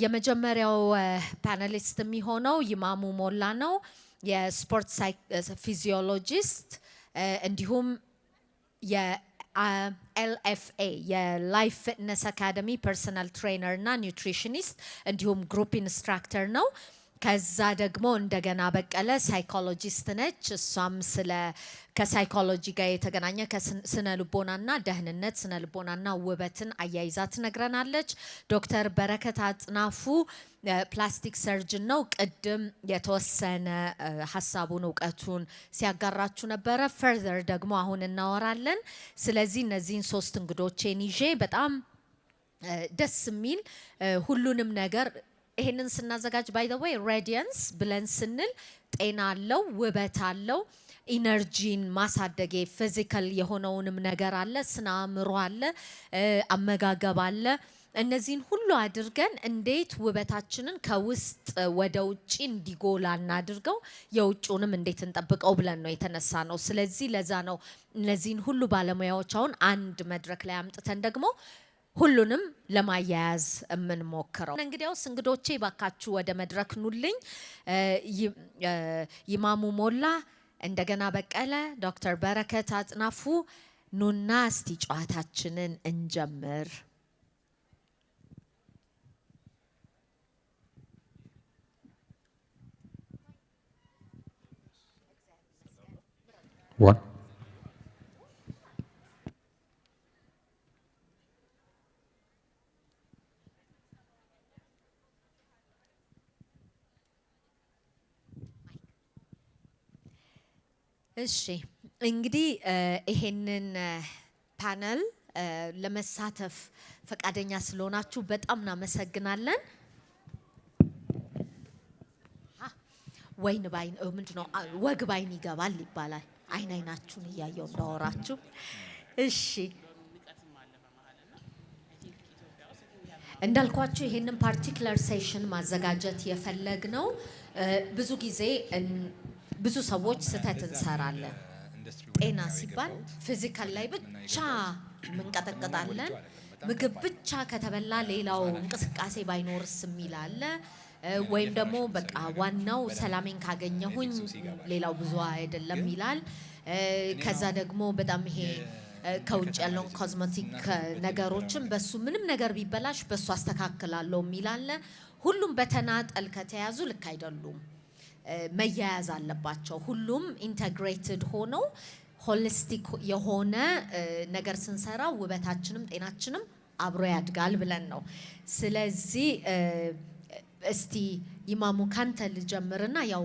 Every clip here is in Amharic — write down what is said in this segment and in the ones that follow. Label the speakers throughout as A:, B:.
A: የመጀመሪያው ፓነሊስት የሚሆነው ይማሙ ሞላ ነው። የስፖርት ፊዚዮሎጂስት እንዲሁም የኤልኤፍኤ የላይፍ ፊትነስ አካደሚ ፐርሰናል ትሬነር እና ኒውትሪሽኒስት እንዲሁም ግሩፕ ኢንስትራክተር ነው። ከዛ ደግሞ እንደገና በቀለ ሳይኮሎጂስት ነች። እሷም ስለ ከሳይኮሎጂ ጋር የተገናኘ ከስነ ልቦናና ደህንነት ስነ ልቦናና ውበትን አያይዛ ትነግረናለች። ዶክተር በረከት አጥናፉ ፕላስቲክ ሰርጅን ነው። ቅድም የተወሰነ ሀሳቡን እውቀቱን ሲያጋራችሁ ነበረ። ፈርዘር ደግሞ አሁን እናወራለን። ስለዚህ እነዚህን ሶስት እንግዶቼን ይዤ በጣም ደስ የሚል ሁሉንም ነገር ይሄንን ስናዘጋጅ ባይ ዘ ዌይ ሬዲየንስ ብለን ስንል ጤና አለው፣ ውበት አለው፣ ኢነርጂን ማሳደግ ፊዚካል የሆነውንም ነገር አለ፣ ስነ አእምሮ አለ፣ አመጋገብ አለ። እነዚህን ሁሉ አድርገን እንዴት ውበታችንን ከውስጥ ወደ ውጪ እንዲጎላ እናድርገው፣ የውጭውንም እንዴት እንጠብቀው ብለን ነው የተነሳ ነው። ስለዚህ ለዛ ነው እነዚህን ሁሉ ባለሙያዎች አሁን አንድ መድረክ ላይ አምጥተን ደግሞ ሁሉንም ለማያያዝ የምንሞክረው። እንግዲያውስ እንግዶቼ ባካችሁ ወደ መድረክ ኑልኝ። ይማሙ ሞላ፣ እንደገና በቀለ፣ ዶክተር በረከት አጥናፉ ኑና እስቲ ጨዋታችንን እንጀምር። እሺ እንግዲህ ይሄንን ፓነል ለመሳተፍ ፈቃደኛ ስለሆናችሁ በጣም እናመሰግናለን። ወይን ባይን ምንድነው ወግ ባይን ይገባል ይባላል። አይን አይናችሁን እያየው እንዳወራችሁ። እሺ እንዳልኳችሁ ይሄንን ፓርቲኩላር ሴሽን ማዘጋጀት የፈለግነው ብዙ ጊዜ ብዙ ሰዎች ስህተት እንሰራለን። ጤና ሲባል ፊዚካል ላይ ብቻ እንቀጠቀጣለን። ምግብ ብቻ ከተበላ ሌላው እንቅስቃሴ ባይኖርስ የሚል አለ። ወይም ደግሞ በቃ ዋናው ሰላሜን ካገኘሁኝ ሌላው ብዙ አይደለም ይላል። ከዛ ደግሞ በጣም ይሄ ከውጭ ያለውን ኮዝሜቲክ ነገሮችን በሱ ምንም ነገር ቢበላሽ በሱ አስተካክላለሁ የሚል አለ። ሁሉም በተናጠል ከተያዙ ልክ አይደሉም። መያያዝ አለባቸው። ሁሉም ኢንተግሬትድ ሆኖ ሆሊስቲክ የሆነ ነገር ስንሰራ ውበታችንም ጤናችንም አብሮ ያድጋል ብለን ነው። ስለዚህ እስቲ ይማሙ ካንተ ልጀምርና ያው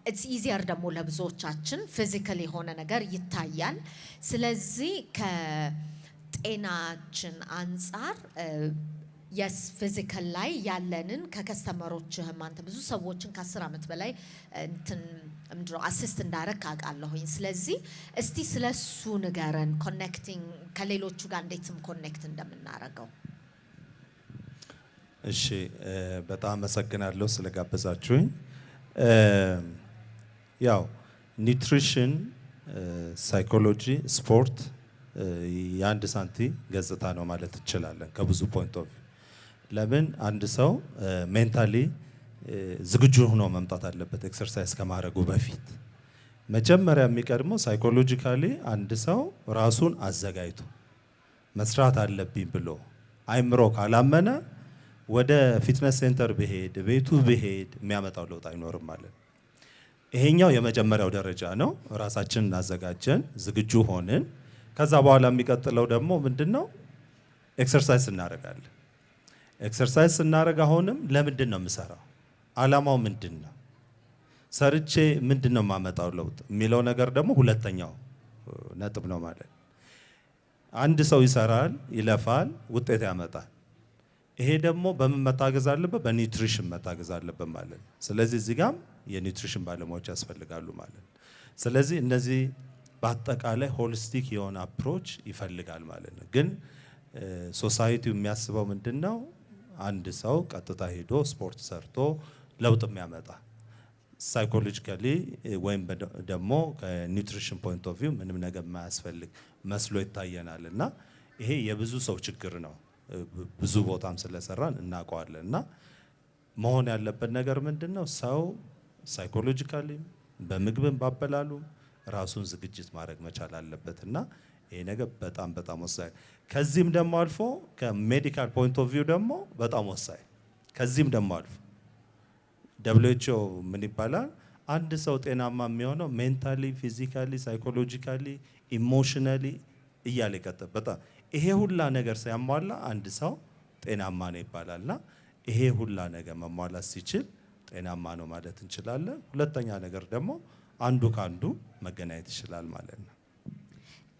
A: ኢትስ ኢዚየር ደግሞ ለብዙዎቻችን ፊዚካል የሆነ ነገር ይታያል። ስለዚህ ከጤናችን አንጻር የስ ፊዚካል ላይ ያለንን ከከስተመሮችህም አንተ ብዙ ሰዎችን ከ10 ዓመት በላይ እንትን ምንድነው አሲስት እንዳረክ አውቃለሁኝ። ስለዚህ እስቲ ስለሱ ንገረን፣ ኮኔክቲንግ ከሌሎቹ ጋር እንዴትም ኮኔክት እንደምናረገው።
B: እሺ በጣም አመሰግናለሁ ስለጋበዛችሁኝ። ያው ኒውትሪሽን፣ ሳይኮሎጂ፣ ስፖርት የአንድ ሳንቲ ገጽታ ነው ማለት እንችላለን ከብዙ ፖይንት ኦፍ ቪው። ለምን አንድ ሰው ሜንታሊ ዝግጁ ሆኖ መምጣት አለበት። ኤክሰርሳይዝ ከማድረጉ በፊት መጀመሪያ የሚቀድመው ሳይኮሎጂካሊ አንድ ሰው ራሱን አዘጋጅቶ መስራት አለብኝ ብሎ አይምሮ ካላመነ ወደ ፊትነስ ሴንተር ብሄድ ቤቱ ብሄድ የሚያመጣው ለውጥ አይኖርም ማለት ነው። ይሄኛው የመጀመሪያው ደረጃ ነው። ራሳችንን አዘጋጀን ዝግጁ ሆንን። ከዛ በኋላ የሚቀጥለው ደግሞ ምንድነው? ኤክሰርሳይዝ እናደርጋለን። ኤክሰርሳይዝ ስናደርግ አሁንም ለምንድን ነው የምሰራው? አላማው ምንድነው? ሰርቼ ምንድነው የማመጣው ለውጥ የሚለው ነገር ደግሞ ሁለተኛው ነጥብ ነው ማለት። አንድ ሰው ይሰራል፣ ይለፋል፣ ውጤት ያመጣል። ይሄ ደግሞ በምን መታገዝ አለበት? በኒውትሪሽን መታገዝ አለበት ማለት ነው። ስለዚህ እዚህ ጋም የኒውትሪሽን ባለሙያዎች ያስፈልጋሉ ማለት ነው። ስለዚህ እነዚህ በአጠቃላይ ሆሊስቲክ የሆነ አፕሮች ይፈልጋል ማለት ነው። ግን ሶሳይቲው የሚያስበው ምንድነው? አንድ ሰው ቀጥታ ሄዶ ስፖርት ሰርቶ ለውጥ የሚያመጣ ሳይኮሎጂካሊ ወይም ደግሞ ከኒውትሪሽን ፖይንት ኦፍ ቪው ምንም ነገር የማያስፈልግ መስሎ ይታየናል። እና ይሄ የብዙ ሰው ችግር ነው። ብዙ ቦታም ስለሰራን እናውቀዋለን። እና መሆን ያለበት ነገር ምንድነው? ሰው ሳይኮሎጂካሊ በምግብም ባበላሉ ራሱን ዝግጅት ማድረግ መቻል አለበት። እና ይሄ ነገር በጣም በጣም ወሳኝ፣ ከዚህም ደግሞ አልፎ ከሜዲካል ፖይንት ኦፍ ቪው ደግሞ በጣም ወሳኝ፣ ከዚህም ደግሞ አልፎ WHO ምን ይባላል? አንድ ሰው ጤናማ የሚሆነው ሜንታሊ፣ ፊዚካሊ፣ ሳይኮሎጂካሊ፣ ኢሞሽናሊ እያለ ይቀጥል። በጣም ይሄ ሁላ ነገር ሲያሟላ አንድ ሰው ጤናማ ነው ይባላልና ይሄ ሁላ ነገር መሟላት ሲችል ጤናማ ነው ማለት እንችላለን። ሁለተኛ ነገር ደግሞ አንዱ ካንዱ መገናኘት ይችላል ማለት ነው።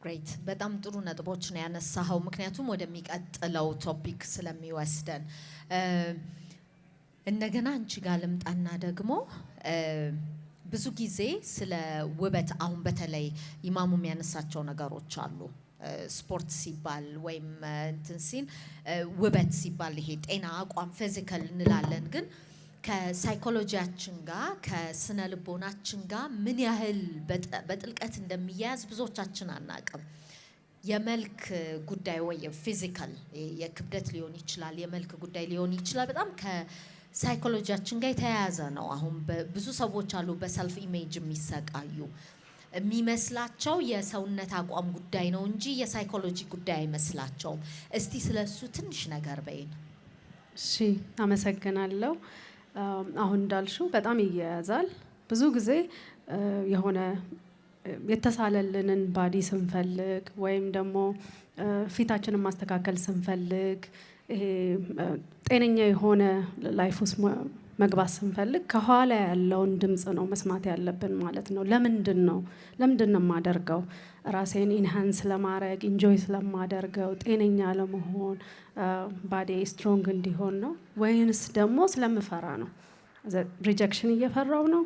A: ግሬት፣ በጣም ጥሩ ነጥቦች ነው ያነሳኸው፣ ምክንያቱም ወደሚቀጥለው ቶፒክ ስለሚወስደን። እንደገና አንቺ ጋር ልምጣና ደግሞ ብዙ ጊዜ ስለ ውበት አሁን በተለይ ኢማሙ የሚያነሳቸው ነገሮች አሉ። ስፖርት ሲባል ወይም እንትን ሲል ውበት ሲባል ይሄ ጤና፣ አቋም፣ ፊዚካል እንላለን። ግን ከሳይኮሎጂያችን ጋር ከስነ ልቦናችን ጋር ምን ያህል በጥልቀት እንደሚያያዝ ብዙዎቻችን አናቅም። የመልክ ጉዳይ ወይ ፊዚካል የክብደት ሊሆን ይችላል፣ የመልክ ጉዳይ ሊሆን ይችላል። በጣም ከሳይኮሎጂያችን ጋር የተያያዘ ነው። አሁን ብዙ ሰዎች አሉ በሰልፍ ኢሜጅ የሚሰቃዩ የሚመስላቸው የሰውነት አቋም ጉዳይ ነው እንጂ የሳይኮሎጂ ጉዳይ አይመስላቸውም። እስቲ ስለሱ ትንሽ ነገር በይን።
C: እሺ፣ አመሰግናለሁ። አሁን እንዳልሽው በጣም ይያያዛል። ብዙ ጊዜ የሆነ የተሳለልንን ባዲ ስንፈልግ ወይም ደግሞ ፊታችንን ማስተካከል ስንፈልግ ይሄ ጤነኛ የሆነ ላይፍ ውስጥ መግባት ስንፈልግ ከኋላ ያለውን ድምጽ ነው መስማት ያለብን ማለት ነው። ለምንድን ነው የማደርገው? ራሴን ኢንሃንስ ለማድረግ ኢንጆይ ስለማደርገው፣ ጤነኛ ለመሆን ባዲ ስትሮንግ እንዲሆን ነው ወይንስ ደግሞ ስለምፈራ ነው? ሪጀክሽን እየፈራው ነው?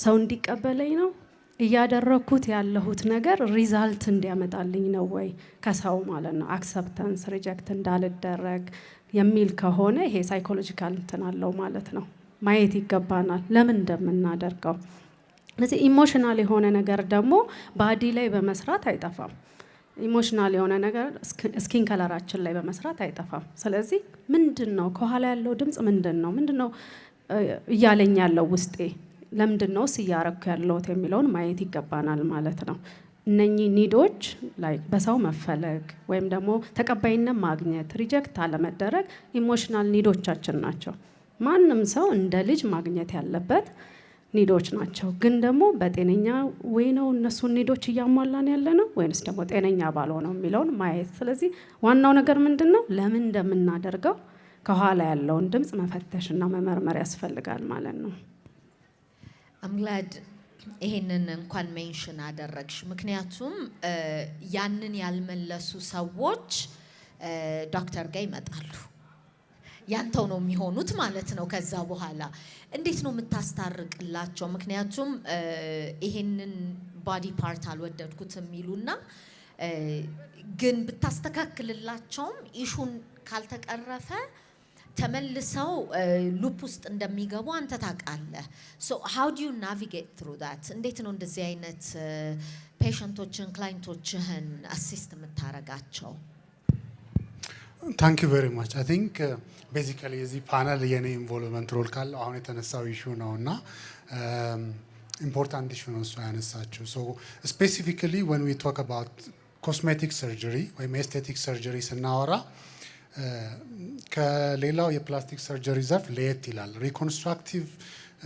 C: ሰው እንዲቀበለኝ ነው? እያደረኩት ያለሁት ነገር ሪዛልት እንዲያመጣልኝ ነው ወይ ከሰው ማለት ነው? አክሰፕታንስ ሪጀክት እንዳልደረግ የሚል ከሆነ ይሄ ሳይኮሎጂካል እንትን አለው ማለት ነው። ማየት ይገባናል ለምን እንደምናደርገው። ስለዚህ ኢሞሽናል የሆነ ነገር ደግሞ ባዲ ላይ በመስራት አይጠፋም። ኢሞሽናል የሆነ ነገር ስኪን ከለራችን ላይ በመስራት አይጠፋም። ስለዚህ ምንድን ነው ከኋላ ያለው ድምጽ? ምንድን ነው እያለኝ ያለው ውስጤ? ለምንድን ነው እያረኩ ያለሁት የሚለውን ማየት ይገባናል ማለት ነው። እነኚህ ኒዶች ላይ በሰው መፈለግ ወይም ደግሞ ተቀባይነት ማግኘት፣ ሪጀክት አለመደረግ ኢሞሽናል ኒዶቻችን ናቸው። ማንም ሰው እንደ ልጅ ማግኘት ያለበት ኒዶች ናቸው። ግን ደግሞ በጤነኛ ወይ ነው እነሱን ኒዶች እያሟላን ያለ ነው ወይንስ ደግሞ ጤነኛ ባልሆነው የሚለውን ማየት። ስለዚህ ዋናው ነገር ምንድን ነው? ለምን እንደምናደርገው ከኋላ ያለውን ድምጽ መፈተሽና መመርመር ያስፈልጋል ማለት ነው።
A: አምላድ ይሄንን እንኳን ሜንሽን አደረግሽ። ምክንያቱም ያንን ያልመለሱ ሰዎች ዶክተር ጋር ይመጣሉ፣ ያንተው ነው የሚሆኑት ማለት ነው። ከዛ በኋላ እንዴት ነው የምታስታርቅላቸው? ምክንያቱም ይሄንን ባዲ ፓርት አልወደድኩት የሚሉና ግን ብታስተካክልላቸውም ኢሹን ካልተቀረፈ ተመልሰው ሉፕ ውስጥ እንደሚገቡ አንተ ታውቃለህ። ሶ ሃው ዱ ዩ ናቪጌት ትሩ ዳት? እንዴት ነው እንደዚህ አይነት ፔሸንቶችን ክላይንቶችህን አሲስት የምታረጋቸው?
D: ታንክ ዩ ቬሪ ማች። አይ ቲንክ ቤዚካሊ የዚህ ፓነል የኔ ኢንቮልቭመንት ሮል ካለው አሁን የተነሳው ኢሹ ነው እና ኢምፖርታንት ኢሹ ነው እሱ ያነሳችው። ሶ ስፔሲፊካሊ ወን ዊ ቶክ አባውት ኮስሜቲክ ሰርጀሪ ወይም ኤስቴቲክ ሰርጀሪ ስናወራ ከሌላው የፕላስቲክ ሰርጀሪ ዘርፍ ለየት ይላል። ሪኮንስትራክቲቭ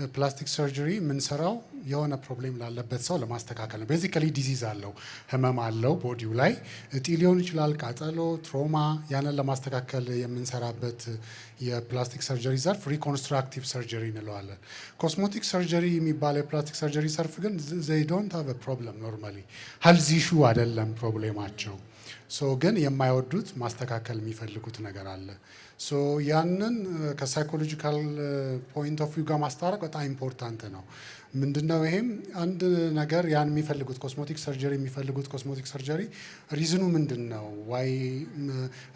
D: ፕላስቲክ ሰርጀሪ የምንሰራው የሆነ ፕሮብሌም ላለበት ሰው ለማስተካከል ነው። ቤዚካሊ ዲዚዝ አለው፣ ህመም አለው ቦዲው ላይ እጢ ሊሆን ይችላል፣ ቃጠሎ፣ ትሮማ፣ ያንን ለማስተካከል የምንሰራበት የፕላስቲክ ሰርጀሪ ዘርፍ ሪኮንስትራክቲቭ ሰርጀሪ እንለዋለን። ኮስሞቲክ ሰርጀሪ የሚባለው የፕላስቲክ ሰርጀሪ ዘርፍ ግን ዘይ ዶንት ሃቭ አ ፕሮብለም ኖርማሊ ሄልዝ ኢሹ አይደለም ፕሮብሌማቸው። ሶ ግን የማይወዱት ማስተካከል የሚፈልጉት ነገር አለ። ሶ ያንን ከሳይኮሎጂካል ፖይንት ኦፍ ቪው ጋር ማስታረቅ በጣም ኢምፖርታንት ነው። ምንድነው ይሄም አንድ ነገር ያን የሚፈልጉት ኮስሞቲክ ሰርጀሪ የሚፈልጉት ኮስሞቲክ ሰርጀሪ ሪዝኑ ምንድነው ዋይ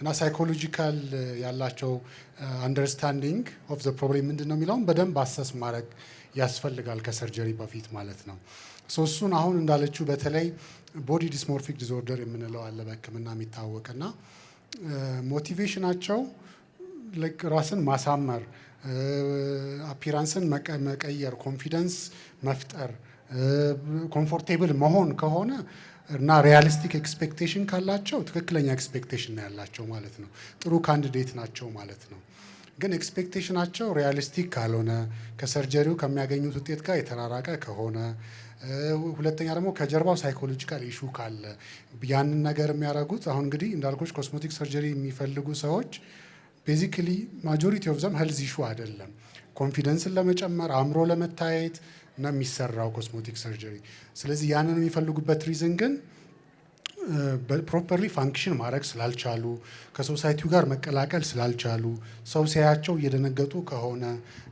D: እና ሳይኮሎጂካል ያላቸው አንደርስታንዲንግ ኦፍ ዘ ፕሮብሌም ምንድነው የሚለውን በደንብ አሰስ ማድረግ ያስፈልጋል ከሰርጀሪ በፊት ማለት ነው። ሶ እሱን አሁን እንዳለችው በተለይ ቦዲ ዲስሞርፊክ ዲስኦርደር የምንለው አለ በሕክምና የሚታወቅና ሞቲቬሽናቸው ራስን ማሳመር፣ አፒራንስን መቀየር፣ ኮንፊደንስ መፍጠር፣ ኮምፎርቴብል መሆን ከሆነ እና ሪያሊስቲክ ኤክስፔክቴሽን ካላቸው ትክክለኛ ኤክስፔክቴሽን ነው ያላቸው ማለት ነው። ጥሩ ካንዲዴት ናቸው ማለት ነው። ግን ኤክስፔክቴሽናቸው ሪያሊስቲክ ካልሆነ፣ ከሰርጀሪው ከሚያገኙት ውጤት ጋር የተራራቀ ከሆነ፣ ሁለተኛ ደግሞ ከጀርባው ሳይኮሎጂካል ኢሹ ካለ ያንን ነገር የሚያደርጉት አሁን እንግዲህ እንዳልኮች ኮስሞቲክ ሰርጀሪ የሚፈልጉ ሰዎች ቤዚክሊ ማጆሪቲ ኦፍ ዘም ሄልዝ ኢሹ አይደለም፣ ኮንፊደንስን ለመጨመር አእምሮ ለመታየት እና የሚሰራው ኮስሞቲክ ሰርጀሪ። ስለዚህ ያንን የሚፈልጉበት ሪዝን ግን ፕሮፐርሊ ፋንክሽን ማድረግ ስላልቻሉ፣ ከሶሳይቲው ጋር መቀላቀል ስላልቻሉ፣ ሰው ሲያያቸው እየደነገጡ ከሆነ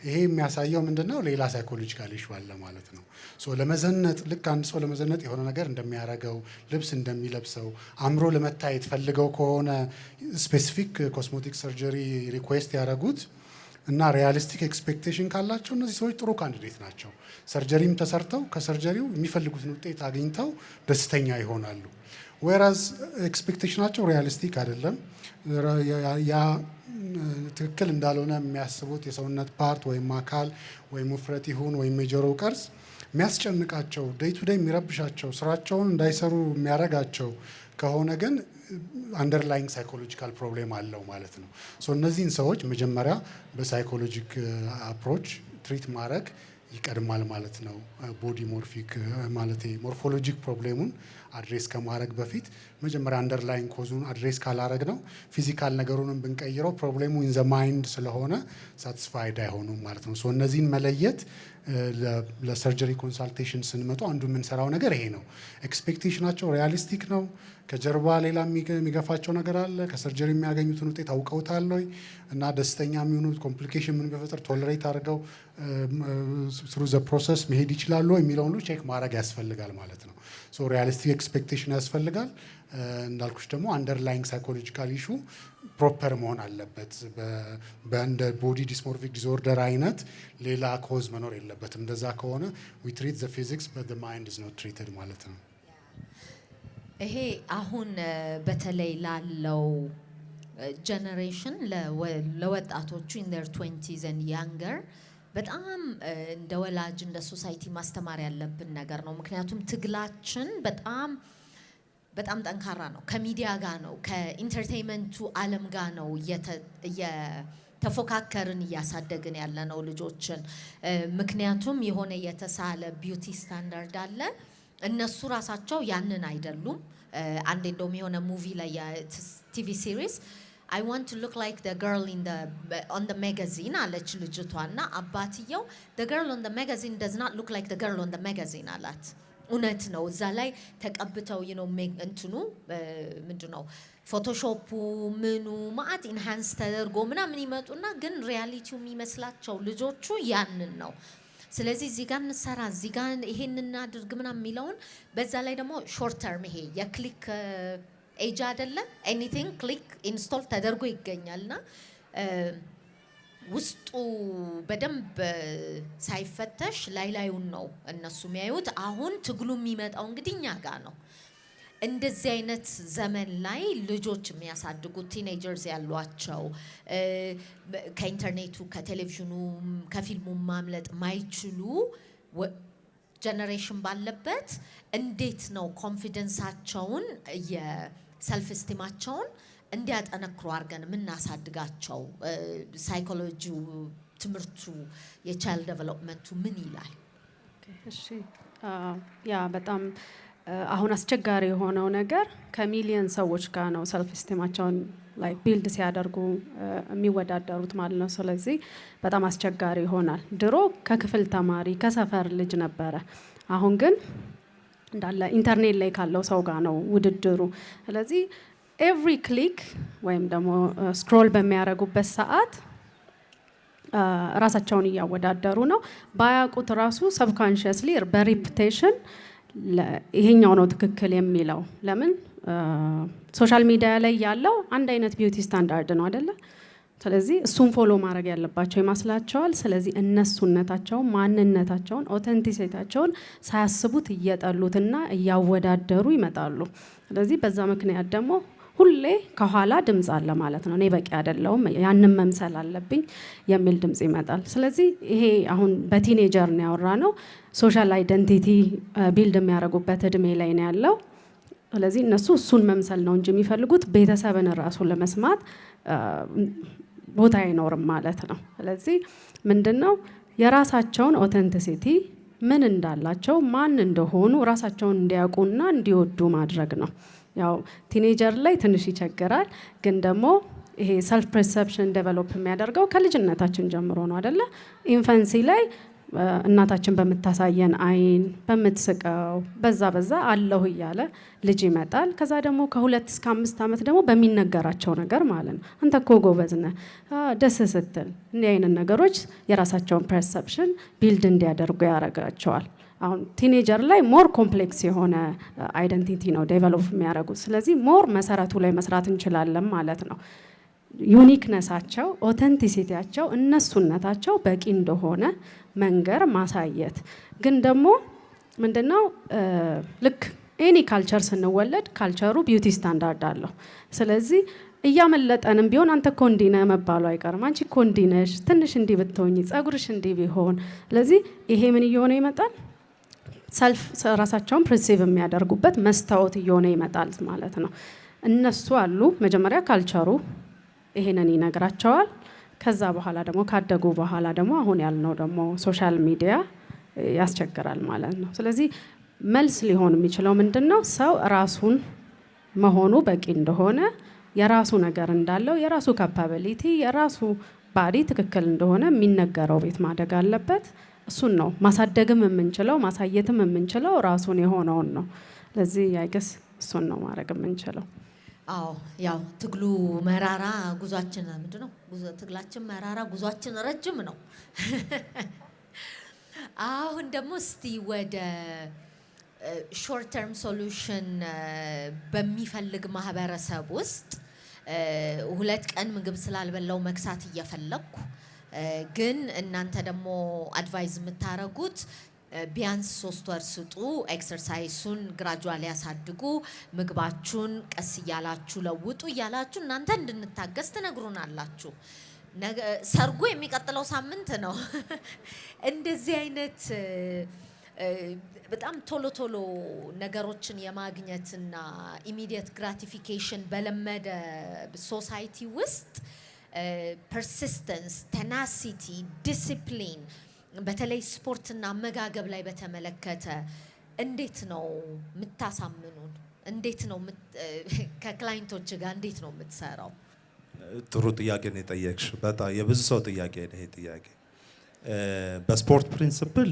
D: ይሄ የሚያሳየው ምንድነው? ሌላ ሳይኮሎጂካል ኢሹ አለ ማለት ነው። ለመዘነጥ ልክ አንድ ሰው ለመዘነጥ የሆነ ነገር እንደሚያደርገው ልብስ እንደሚለብሰው አእምሮ ለመታየት ፈልገው ከሆነ ስፔሲፊክ ኮስሞቲክ ሰርጀሪ ሪኩዌስት ያደረጉት እና ሪያሊስቲክ ኤክስፔክቴሽን ካላቸው እነዚህ ሰዎች ጥሩ ካንዲዴት ናቸው። ሰርጀሪም ተሰርተው ከሰርጀሪው የሚፈልጉትን ውጤት አግኝተው ደስተኛ ይሆናሉ። ዌራዝ ኤክስፔክቴሽናቸው ሪያሊስቲክ አይደለም። ያ ትክክል እንዳልሆነ የሚያስቡት የሰውነት ፓርት ወይም አካል ወይም ውፍረት ይሁን ወይም የጆሮ ቅርጽ የሚያስጨንቃቸው፣ ዴይ ቱ ዴይ የሚረብሻቸው፣ ስራቸውን እንዳይሰሩ የሚያደርጋቸው ከሆነ ግን አንደርላይንግ ሳይኮሎጂካል ፕሮብሌም አለው ማለት ነው። እነዚህን ሰዎች መጀመሪያ በሳይኮሎጂክ አፕሮች ትሪት ማድረግ ይቀድማል ማለት ነው። ቦዲ ሞርፊክ ማለት ሞርፎሎጂክ ፕሮብሌሙን አድሬስ ከማድረግ በፊት መጀመሪያ አንደርላይን ኮዙን አድሬስ ካላረግ ነው ፊዚካል ነገሩንም ብንቀይረው ፕሮብሌሙ ኢን ዘ ማይንድ ስለሆነ ሳቲስፋይድ አይሆኑም ማለት ነው። እነዚህን መለየት ለሰርጀሪ ኮንሳልቴሽን ስንመጡ አንዱ የምንሰራው ነገር ይሄ ነው። ኤክስፔክቴሽናቸው ሪያሊስቲክ ነው? ከጀርባ ሌላ የሚገፋቸው ነገር አለ? ከሰርጀሪ የሚያገኙትን ውጤት አውቀውታል ወይ? እና ደስተኛ የሚሆኑት ኮምፕሊኬሽን ምን በፈጠር ቶለሬት አድርገው ስሩ ዘ ፕሮሰስ መሄድ ይችላሉ የሚለውን ሁሉ ቼክ ማድረግ ያስፈልጋል ማለት ነው። ሪያሊስቲክ ኤክስፔክቴሽን ያስፈልጋል። እንዳልኩሽ ደግሞ አንደርላይንግ ሳይኮሎጂካል ኢሹ ፕሮፐር መሆን አለበት። በእንደ ቦዲ ዲስሞርፊክ ዲስኦርደር አይነት ሌላ ኮዝ መኖር የለበትም። እንደዛ ከሆነ ዊ ትሪት ዘ ፊዚክስ በት ዘ ማይንድ ኢዝ ኖት ትሪትድ ማለት ነው።
A: ይሄ አሁን በተለይ ላለው ጀነሬሽን ለወጣቶቹ ኢን ዴር 20s ኤንድ ያንገር በጣም እንደ ወላጅ እንደ ሶሳይቲ ማስተማር ያለብን ነገር ነው። ምክንያቱም ትግላችን በጣም ጠንካራ ነው። ከሚዲያ ጋር ነው፣ ከኢንተርቴይንመንቱ ዓለም ጋር ነው ተፎካከርን እያሳደግን ያለ ነው ልጆችን። ምክንያቱም የሆነ የተሳለ ቢዩቲ ስታንዳርድ አለ። እነሱ ራሳቸው ያንን አይደሉም። አንዴ እንደውም የሆነ ሙቪ ላይ ቲቪ ሲሪስ I want to look like the girl on the magazine አለች ልጅቷና አባትየው the girl on the magazine does not look like the girl on the magazine አላት። እውነት ነው። እዛ ላይ ተቀብተው እንትኑ ምንድነው ፎቶሾፑ ምኑ ማአት ኢንሃንስ ተደርጎ ምናምን ይመጡና ግን ሪያሊቲው የሚመስላቸው ልጆቹ ያንን ነው። ስለዚህ እዚህ ጋር እንሰራ እዚህ ጋር ይሄን እናድርግ ምናምን የሚለውን በዛ ላይ ደግሞ ሾርት ተርም ይሄ የክሊክ ኤጅ አይደለ ኤኒቲንግ ክሊክ ኢንስቶል ተደርጎ ይገኛልና ውስጡ በደንብ ሳይፈተሽ ላዩን ነው እነሱ የሚያዩት። አሁን ትግሉ የሚመጣው እንግዲህ እኛ ጋር ነው። እንደዚህ አይነት ዘመን ላይ ልጆች የሚያሳድጉት ቲኔጀርስ ያሏቸው ከኢንተርኔቱ ከቴሌቪዥኑ ከፊልሙ ማምለጥ ማይችሉ ጀነሬሽን ባለበት እንዴት ነው ኮንፊደንሳቸውን የሰልፍ ስቲማቸውን እንዲያጠነክሩ አድርገን የምናሳድጋቸው? ሳይኮሎጂው ትምህርቱ የቻይልድ ዴቨሎፕመንቱ ምን ይላል?
C: እሺ ያ በጣም አሁን አስቸጋሪ የሆነው ነገር ከሚሊየን ሰዎች ጋር ነው ሰልፍ ስቲማቸውን ላይ ቢልድ ሲያደርጉ የሚወዳደሩት ማለት ነው። ስለዚህ በጣም አስቸጋሪ ይሆናል። ድሮ ከክፍል ተማሪ ከሰፈር ልጅ ነበረ። አሁን ግን እንዳለ ኢንተርኔት ላይ ካለው ሰው ጋር ነው ውድድሩ። ስለዚህ ኤቭሪ ክሊክ ወይም ደግሞ ስክሮል በሚያደርጉበት ሰዓት ራሳቸውን እያወዳደሩ ነው። ባያውቁት ራሱ ሰብኮንሺየስሊ በሪፒቴሽን ይሄኛው ነው ትክክል የሚለው። ለምን ሶሻል ሚዲያ ላይ ያለው አንድ አይነት ቢዩቲ ስታንዳርድ ነው አይደለ? ስለዚህ እሱን ፎሎ ማድረግ ያለባቸው ይመስላቸዋል። ስለዚህ እነሱነታቸውን፣ ማንነታቸውን፣ ኦተንቲሲቲያቸውን ሳያስቡት እየጠሉትና እያወዳደሩ ይመጣሉ። ስለዚህ በዛ ምክንያት ደግሞ ሁሌ ከኋላ ድምፅ አለ ማለት ነው። እኔ በቂ አይደለሁም፣ ያንን መምሰል አለብኝ የሚል ድምፅ ይመጣል። ስለዚህ ይሄ አሁን በቲኔጀር ነው ያወራነው። ሶሻል አይደንቲቲ ቢልድ የሚያደርጉበት እድሜ ላይ ነው ያለው። ስለዚህ እነሱ እሱን መምሰል ነው እንጂ የሚፈልጉት ቤተሰብን ራሱ ለመስማት ቦታ አይኖርም ማለት ነው። ስለዚህ ምንድነው የራሳቸውን ኦተንቲሲቲ ምን እንዳላቸው ማን እንደሆኑ ራሳቸውን እንዲያውቁና እንዲወዱ ማድረግ ነው። ያው ቲኔጀር ላይ ትንሽ ይቸግራል፣ ግን ደግሞ ይሄ ሰልፍ ፐርሰፕሽን ዴቨሎፕ የሚያደርገው ከልጅነታችን ጀምሮ ነው አይደለ? ኢንፋንሲ ላይ እናታችን በምታሳየን አይን በምትስቀው በዛ አለሁ እያለ ልጅ ይመጣል። ከዛ ደግሞ ከ2 እስከ 5 ዓመት ደግሞ በሚነገራቸው ነገር ማለት ነው። አንተ እኮ ጎበዝ ነህ፣ ደስ ስትል፣ እንዲህ አይነት ነገሮች የራሳቸውን ፐርሰፕሽን ቢልድ እንዲያደርጉ ያደርጋቸዋል። አሁን ቲኔጀር ላይ ሞር ኮምፕሌክስ የሆነ አይደንቲቲ ነው ዴቨሎፕ የሚያደርጉት። ስለዚህ ሞር መሰረቱ ላይ መስራት እንችላለን ማለት ነው። ዩኒክነሳቸው ኦተንቲሲቲያቸው እነሱነታቸው በቂ እንደሆነ መንገር ማሳየት። ግን ደግሞ ምንድነው ልክ ኤኒ ካልቸር ስንወለድ ካልቸሩ ቢዩቲ ስታንዳርድ አለው። ስለዚህ እያመለጠንም ቢሆን አንተ እኮ እንዲህ ነህ መባሉ አይቀርም። አንቺ እኮ እንዲህ ነሽ፣ ትንሽ እንዲህ ብትሆኚ፣ ጸጉርሽ እንዲህ ቢሆን። ስለዚህ ይሄ ምን እየሆነ ይመጣል? ሰልፍ ራሳቸውን ፕሪሲቭ የሚያደርጉበት መስታወት እየሆነ ይመጣል ማለት ነው። እነሱ አሉ መጀመሪያ ካልቸሩ ይሄንን ይነግራቸዋል። ከዛ በኋላ ደግሞ ካደጉ በኋላ ደግሞ አሁን ያልነው ደግሞ ሶሻል ሚዲያ ያስቸግራል ማለት ነው። ስለዚህ መልስ ሊሆን የሚችለው ምንድነው? ሰው ራሱን መሆኑ በቂ እንደሆነ፣ የራሱ ነገር እንዳለው፣ የራሱ ካፓቢሊቲ፣ የራሱ ባዲ ትክክል እንደሆነ የሚነገረው ቤት ማደግ አለበት። እሱን ነው ማሳደግም የምንችለው ማሳየትም የምንችለው ራሱን የሆነውን ነው። ለዚህ ያይገስ እሱን ነው ማድረግ የምንችለው።
A: አዎ ያው ትግሉ መራራ ጉዟችን ምንድነው? ትግላችን መራራ ጉዟችን ረጅም ነው። አሁን ደግሞ እስቲ ወደ ሾርት ተርም ሶሉሽን በሚፈልግ ማህበረሰብ ውስጥ 2 ቀን ምግብ ስላልበላው መክሳት እየፈለኩ ግን እናንተ ደግሞ አድቫይዝ የምታረጉት ቢያንስ 3 ወር ስጡ፣ ኤክሰርሳይሱን ግራጁዋሊ ያሳድጉ፣ ምግባችሁን ቀስ እያላችሁ ለውጡ እያላችሁ እናንተ እንድንታገስ ትነግሩናላችሁ። ሰርጉ የሚቀጥለው ሳምንት ነው። እንደዚህ አይነት በጣም ቶሎ ነገሮችን የማግኘትና ኢሚዲየት ግራቲፊኬሽን በለመደ ሶሳይቲ ውስጥ ፐርሲስተንስ፣ ቴናሲቲ፣ ዲሲፕሊን በተለይ ስፖርትና አመጋገብ ላይ በተመለከተ እንዴት ነው የምታሳምኑን? እንዴት ነው ከክላይንቶች ጋር እንዴት ነው የምትሰራው?
B: ጥሩ ጥያቄ ነው የጠየቅሽ። በጣም የብዙ ሰው ጥያቄ ነው ይሄ ጥያቄ። በስፖርት ፕሪንሲፕል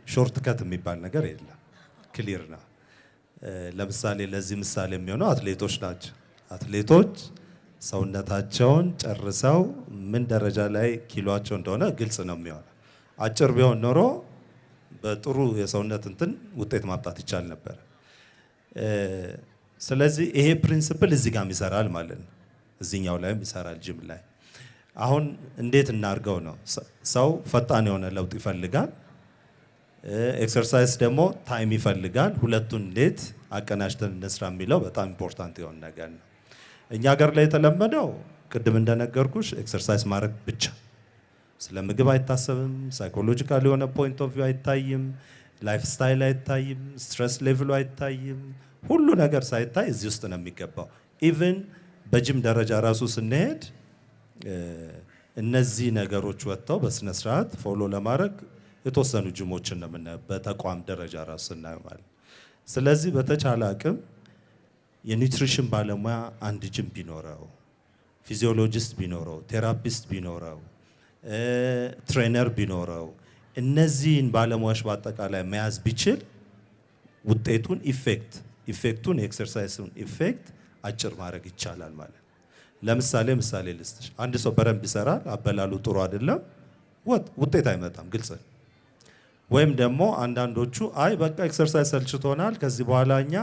B: ሾርት ከት የሚባል ነገር የለም፣ ክሊር ነው። ለምሳሌ ለዚህ ምሳሌ የሚሆነው አትሌቶች ናቸው። አትሌቶች ሰውነታቸውን ጨርሰው ምን ደረጃ ላይ ኪሎአቸው እንደሆነ ግልጽ ነው የሚሆነው። አጭር ቢሆን ኖሮ በጥሩ የሰውነት እንትን ውጤት ማምጣት ይቻል ነበር። ስለዚህ ይሄ ፕሪንሲፕል እዚህ ጋርም ይሰራል ማለት ነው፣ እዚህኛው ላይም ይሰራል ጂም ላይ። አሁን እንዴት እናርገው ነው? ሰው ፈጣን የሆነ ለውጥ ይፈልጋል፣ ኤክሰርሳይዝ ደግሞ ታይም ይፈልጋል። ሁለቱን እንዴት አቀናጅተን እንስራ የሚለው በጣም ኢምፖርታንት የሆነ ነገር ነው። እኛ ሀገር ላይ የተለመደው ቅድም እንደነገርኩሽ ኤክሰርሳይዝ ማድረግ ብቻ፣ ስለ ምግብ አይታሰብም፣ ሳይኮሎጂካል የሆነ ፖይንት ኦፍ ቪው አይታይም፣ ላይፍ ስታይል አይታይም፣ ስትረስ ሌቭሉ አይታይም። ሁሉ ነገር ሳይታይ እዚህ ውስጥ ነው የሚገባው። ኢቭን በጂም ደረጃ ራሱ ስንሄድ እነዚህ ነገሮች ወጥተው በስነ ስርዓት ፎሎ ለማድረግ የተወሰኑ ጂሞችን ነው የምናየው፣ በተቋም ደረጃ ራሱ ስናየው ማለት። ስለዚህ በተቻለ አቅም የኒውትሪሽን ባለሙያ አንድ ጂም ቢኖረው፣ ፊዚዮሎጂስት ቢኖረው፣ ቴራፒስት ቢኖረው፣ ትሬነር ቢኖረው፣ እነዚህን ባለሙያዎች በአጠቃላይ መያዝ ቢችል ውጤቱን ኢፌክቱን የኤክሰርሳይሱን ኢፌክት አጭር ማድረግ ይቻላል ማለት ነው። ለምሳሌ ልስጥሽ። አንድ ሰው በረንብ ይሰራል፣ አበላሉ ጥሩ አይደለም፣ ውጤት አይመጣም፣ ግልጽ ነው። ወይም ደግሞ አንዳንዶቹ አይ በቃ ኤክሰርሳይዝ ሰልችቶናል፣ ከዚህ በኋላ እኛ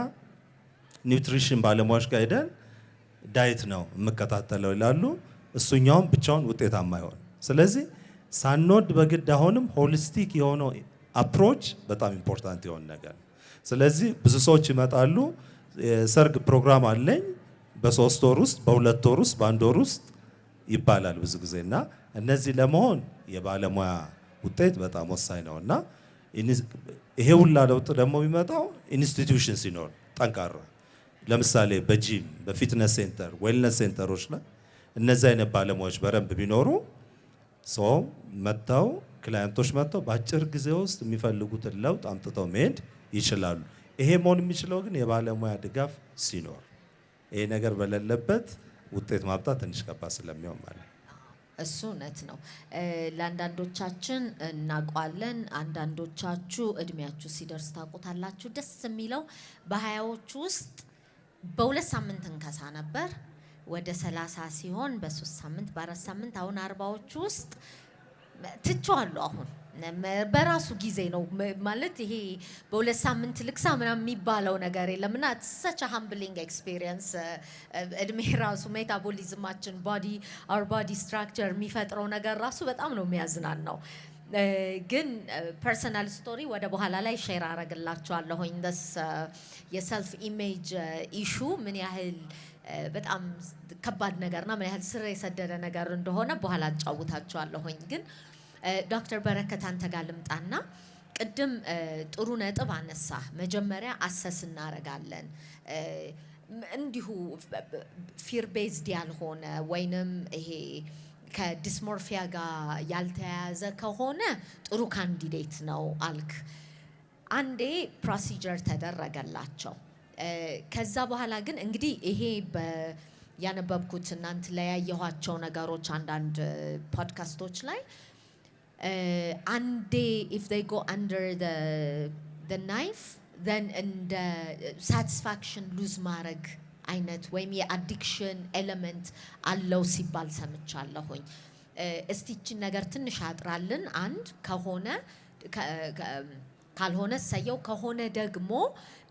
B: ኒውትሪሽን ባለሙያዎች ጋር ሄደን ዳይት ነው የምከታተለው ይላሉ። እሱኛውም ብቻውን ውጤታማ አይሆን። ስለዚህ ሳንወድ በግድ አሁንም ሆሊስቲክ የሆነው አፕሮች በጣም ኢምፖርታንት የሆነ ነገር። ስለዚህ ብዙ ሰዎች ይመጣሉ፣ የሰርግ ፕሮግራም አለኝ በ3 ወር ውስጥ በ2 ወር ውስጥ በ1 ወር ውስጥ ይባላል ብዙ ጊዜ እና እነዚህ ለመሆን የባለሙያ ውጤት በጣም ወሳኝ ነው እና ይሄ ሁላ ለውጥ ደግሞ የሚመጣው ኢንስቲትዩሽን ሲኖር ጠንካራ ለምሳሌ በጂም በፊትነስ ሴንተር ዌልነስ ሴንተሮች ላይ እነዚህ አይነት ባለሙያዎች በረንብ ቢኖሩ ሰው መጥተው ክላይንቶች መጥተው በአጭር ጊዜ ውስጥ የሚፈልጉትን ለውጥ አምጥተው መሄድ ይችላሉ። ይሄ መሆን የሚችለው ግን የባለሙያ ድጋፍ ሲኖር፣ ይሄ ነገር በሌለበት ውጤት ማምጣት ትንሽ ከባድ ስለሚሆን ማለት ነው።
A: እሱ እውነት ነው። ለአንዳንዶቻችን እናውቀዋለን፣ አንዳንዶቻችሁ እድሜያችሁ ሲደርስ ታውቁታላችሁ። ደስ የሚለው በ20ዎቹ ውስጥ በ2 ሳምንት እንከሳ ነበር። ወደ 30 ሲሆን በ3 ሳምንት በ4 ሳምንት አሁን 40ዎቹ ውስጥ ትቼዋለሁ። አሁን በራሱ ጊዜ ነው ማለት ይሄ በ2 ሳምንት ልክሳ ምናምን የሚባለው ነገር የለምና such a humbling experience እድሜ ራሱ ሜታቦሊዝማችን our body structure የሚፈጥረው ነገር ራሱ በጣም ነው የሚያዝናናው። ግን ፐርሰናል ስቶሪ ወደ በኋላ ላይ ሼር አረግላችኋለሁኝ። የሰልፍ ኢሜጅ ኢሹ ምን ያህል በጣም ከባድ ነገርና ምን ያህል ስር የሰደደ ነገር እንደሆነ በኋላ አጫውታችኋለሁኝ። ግን ዶክተር በረከት አንተ ጋር ልምጣና ቅድም ጥሩ ነጥብ አነሳ። መጀመሪያ አሰስ እናረጋለን እንዲሁ ፊር ቤዝድ ያልሆነ ወይንም ይሄ ከዲስሞርፊያ ጋር ያልተያያዘ ከሆነ ጥሩ ካንዲዴት ነው አልክ። አንዴ ፕሮሲጀር ተደረገላቸው። ከዛ በኋላ ግን እንግዲህ ይሄ ያነበብኩት እናንተ ላይ ያየኋቸው ነገሮች አንዳንድ ፖድካስቶች ላይ አንዴ if they go under the knife then እንደ satisfaction lose ማድረግ አይነት ወይም የአዲክሽን ኤሌመንት አለው ሲባል ሰምቻለሁኝ። እስቲ እቺን ነገር ትንሽ አጥራልን። አንድ ከሆነ ካልሆነ ሰየው ከሆነ ደግሞ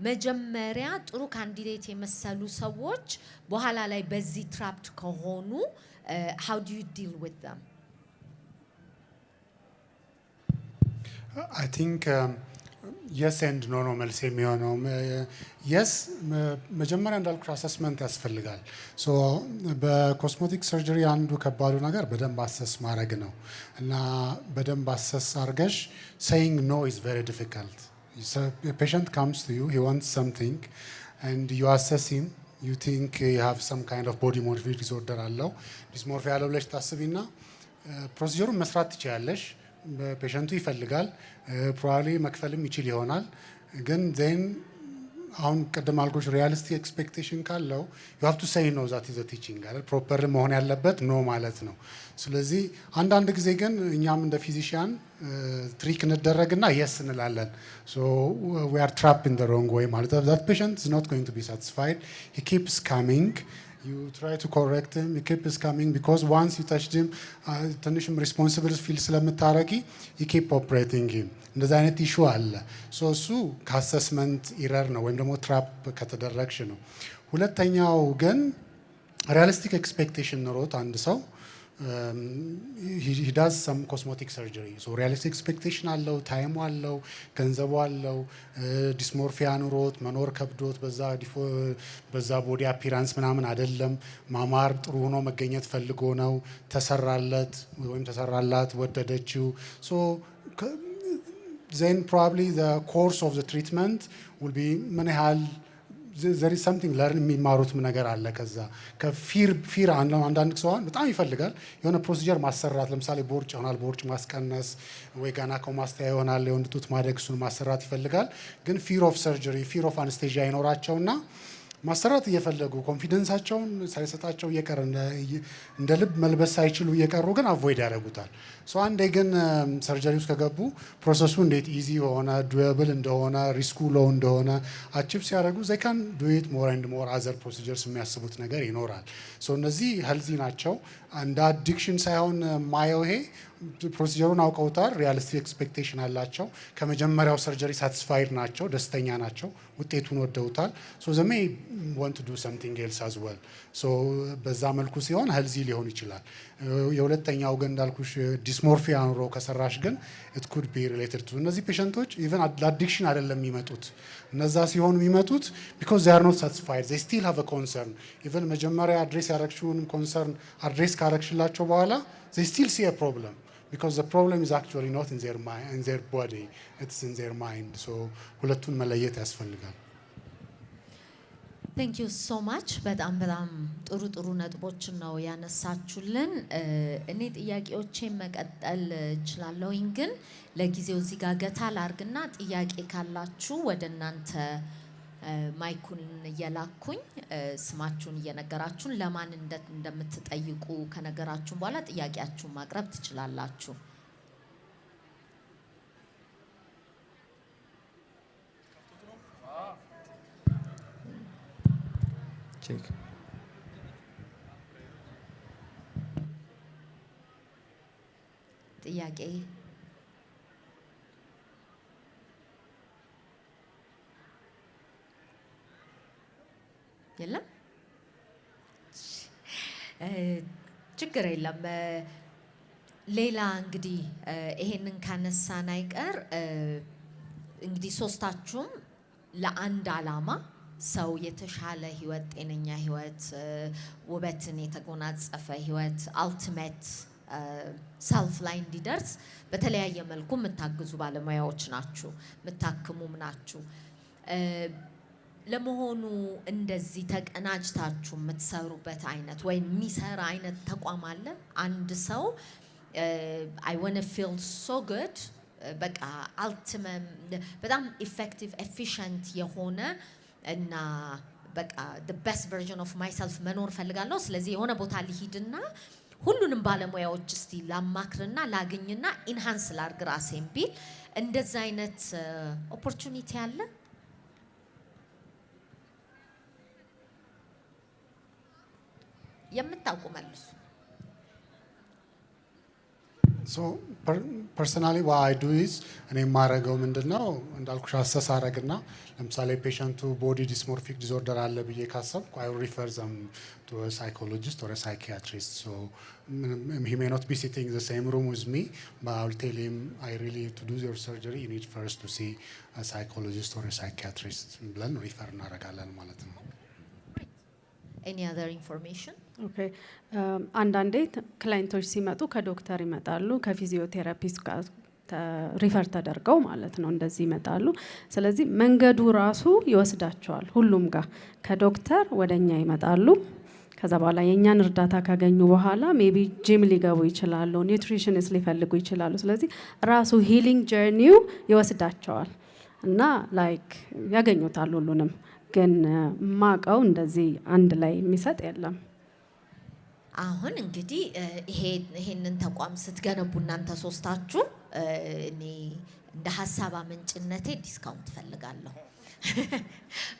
A: መጀመሪያ ጥሩ ካንዲዴት የመሰሉ ሰዎች በኋላ ላይ በዚህ ትራፕድ ከሆኑ how do you deal with them?
D: I think የስ ኤንድ ኖ ነው መልስ የሚሆነው። የስ መጀመሪያ እንዳልኩ አሰስመንት ያስፈልጋል። ሶ በኮስሞቲክ ሰርጀሪ አንዱ ከባዱ ነገር በደንብ አሰስ ማድረግ ነው እና በደንብ አሰስ አድርገሽ saying no is very difficult. A patient comes to you, he wants something and you assess him, you think you have some kind of body morphic disorder አለው ዲስሞርፊያ አለው ብለሽ ታስቢና ፕሮሲጀሩን መስራት ትችያለሽ። ፔሸንቱ ይፈልጋል፣ ፕሮባብሊ መክፈልም ይችል ይሆናል። ግን ዜን አሁን ቅድም አልኩሽ ሪያሊስቲክ ኤክስፔክቴሽን ካለው you have to say no that is a teaching አይደል? ፕሮፐር መሆን ያለበት ኖ ማለት ነው። ስለዚህ አንዳንድ ጊዜ ግን እኛም እንደ ፊዚሽያን ትሪክ እንደረግና የስ እንላለን። so we are trapped in the wrong way ማለት that patient is not going to be satisfied, he keeps coming, you try to correct him, he keeps coming because once you touched him ትንሽም ሪስፖንሲብል ፊል ስለምታረጊ you keep operating him። እንደዛ አይነት ኢሹ አለ። ሶ እሱ ከአሰስመንት ኢረር ነው ወይም ደግሞ ትራፕ ከተደረግሽ ነው። ሁለተኛው ግን ሪያሊስቲክ ኤክስፔክቴሽን ኖሮት አንድ ሰው he does some cosmetic surgery. so realistic expectation አለው፣ ታይሙ አለው፣ ገንዘቡ አለው፣ ዲስሞርፊያ ኑሮት መኖር ከብዶት በዛ ቦዲ አፒራንስ ምናምን አይደለም፣ ማማር ጥሩ ሆኖ መገኘት ፈልጎ ነው፣ ተሰራለት ወይም ተሰራላት፣ ወደደችው። so then probably the course of the treatment will be ምን ያህል there is something learn የሚማሩትም ነገር አለ። ከዛ ከፊር አንዳንድ ሰው በጣም ይፈልጋል የሆነ ፕሮሲጀር ማሰራት፣ ለምሳሌ ቦርጭ ይሆናል፣ ቦርጭ ማስቀነስ ወይ ጋና ከማስተያ ይሆናል፣ የወንድ ጡት ማደግ፣ እሱን ማሰራት ይፈልጋል። ግን ፊር ኦፍ ሰርጀሪ ፊር ኦፍ አነስቴዥያ ይኖራቸውና ማሰራት እየፈለጉ ኮንፊደንሳቸውን ሳይሰጣቸው እየቀረ እንደ ልብ መልበስ ሳይችሉ እየቀሩ ግን አቮይድ ያደርጉታል። ሶ አንዴ ግን ሰርጀሪ ውስጥ ከገቡ ፕሮሰሱ እንዴት ኢዚ የሆነ ዱዌብል እንደሆነ ሪስኩ ሎው እንደሆነ አቺቭ ሲያደርጉ they can do it more and more other procedures የሚያስቡት ነገር ይኖራል። ሶ እነዚህ ሄልዚ ናቸው። እንደ አዲክሽን ሳይሆን ማየው ይሄ ፕሮሲጀሩን አውቀውታል፣ ሪያሊስቲክ ኤክስፔክቴሽን አላቸው፣ ከመጀመሪያው ሰርጀሪ ሳቲስፋይድ ናቸው፣ ደስተኛ ናቸው፣ ውጤቱን ወደውታል። ሶ ዘ ሜይ want to do something else as well. ሶ በዛ መልኩ ሲሆን ሄልዚ ሊሆን ይችላል። የሁለተኛው ግን እንዳልኩሽ ዲስሞርፊያ ኑሮ ከሰራሽ ግን it could be related to እነዚህ ፔሸንቶች ኢቨን ለአዲክሽን አይደለም የሚመጡት እነዛ ሲሆኑ የሚመጡት because they are not satisfied they still have a concern ኢቨን መጀመሪያ አድሬስ ያረግሽውን ኮንሰርን አድሬስ ካረግሽላቸው በኋላ they still see a problem because the problem is actually not in their mind in their body it's in their mind so ሁለቱን መለየት ያስፈልጋል
A: Thank you so much በጣም ጥሩ ነጥቦችን ነው ያነሳችሁልን እኔ ጥያቄዎቼን መቀጠል እችላለሁኝ ግን ለጊዜው እዚህ ጋር ገታ ላርግና ጥያቄ ካላችሁ ወደ እናንተ ማይኩን እየላኩኝ ስማችሁን እየነገራችሁን ለማን እንደምትጠይቁ ከነገራችሁ በኋላ ጥያቄያችሁን ማቅረብ ትችላላችሁ
E: Check.
A: ጥያቄ የለም ችግር የለም ሌላ እንግዲህ ይሄንን ካነሳን አይቀር እንግዲህ ሶስታችሁም ለአንድ አላማ ሰው የተሻለ ህይወት ጤነኛ ህይወት ውበትን የተጎናጸፈ ህይወት አልቲሜት ሰልፍ ላይ እንዲደርስ በተለያየ መልኩ የምታግዙ ባለሙያዎች ናችሁ የምታክሙም ናችሁ ለመሆኑ እንደዚህ ተቀናጅታችሁ የምትሰሩበት አይነት ወይ የሚሰራ አይነት ተቋም አለ አንድ ሰው I want to feel so good በቃ አልቲሜት በጣም ኢፌክቲቭ ኤፊሺየንት የሆነ እና በቃ the best version of myself መኖር ፈልጋለሁ ስለዚህ የሆነ ቦታ ልሂድና ሁሉንም ባለሙያዎች እስቲ ላማክርና ላግኝና ኢንሃንስ ላርግ ራሴን ቢል እንደዛ አይነት ኦፖርቹኒቲ አለ የምታውቁ መልሱ
D: So personally what I do is እኔ የማረገው ምንድነው እንዳልኩሽ አሰስ አረግና ለምሳሌ ፔሸንቱ ቦዲ ዲስሞርፊክ ዲስኦርደር አለ ብዬ ካሰብኩ I will refer them to a psychologist or a psychiatrist so he may not be sitting in the same room with me but I will tell him I really to do your surgery you need first to see a psychologist or a psychiatrist ብለን ሪፈር እናረጋለን ማለት ነው
A: Any other information?
C: Okay. አንዳንዴ ክላይንቶች ሲመጡ ከዶክተር ይመጣሉ ከፊዚዮቴራፒስት ጋር ሪፈር ተደርገው ማለት ነው እንደዚህ ይመጣሉ ስለዚህ መንገዱ ራሱ ይወስዳቸዋል ሁሉም ጋር ከዶክተር ወደኛ ይመጣሉ ከዛ በኋላ የኛን እርዳታ ካገኙ በኋላ ሜቢ ጂም ሊገቡ ይችላሉ ኒውትሪሽንስ ሊፈልጉ ይችላሉ ስለዚህ ራሱ ሂሊንግ ጀርኒው ይወስዳቸዋል እና ላይክ ያገኙታል ሁሉንም ግን ማቀው እንደዚህ አንድ ላይ የሚሰጥ የለም
A: አሁን እንግዲህ ይሄንን ተቋም ስትገነቡ እናንተ ሶስታችሁ እኔ እንደ ሐሳብ አመንጭነቴ ዲስካውንት ፈልጋለሁ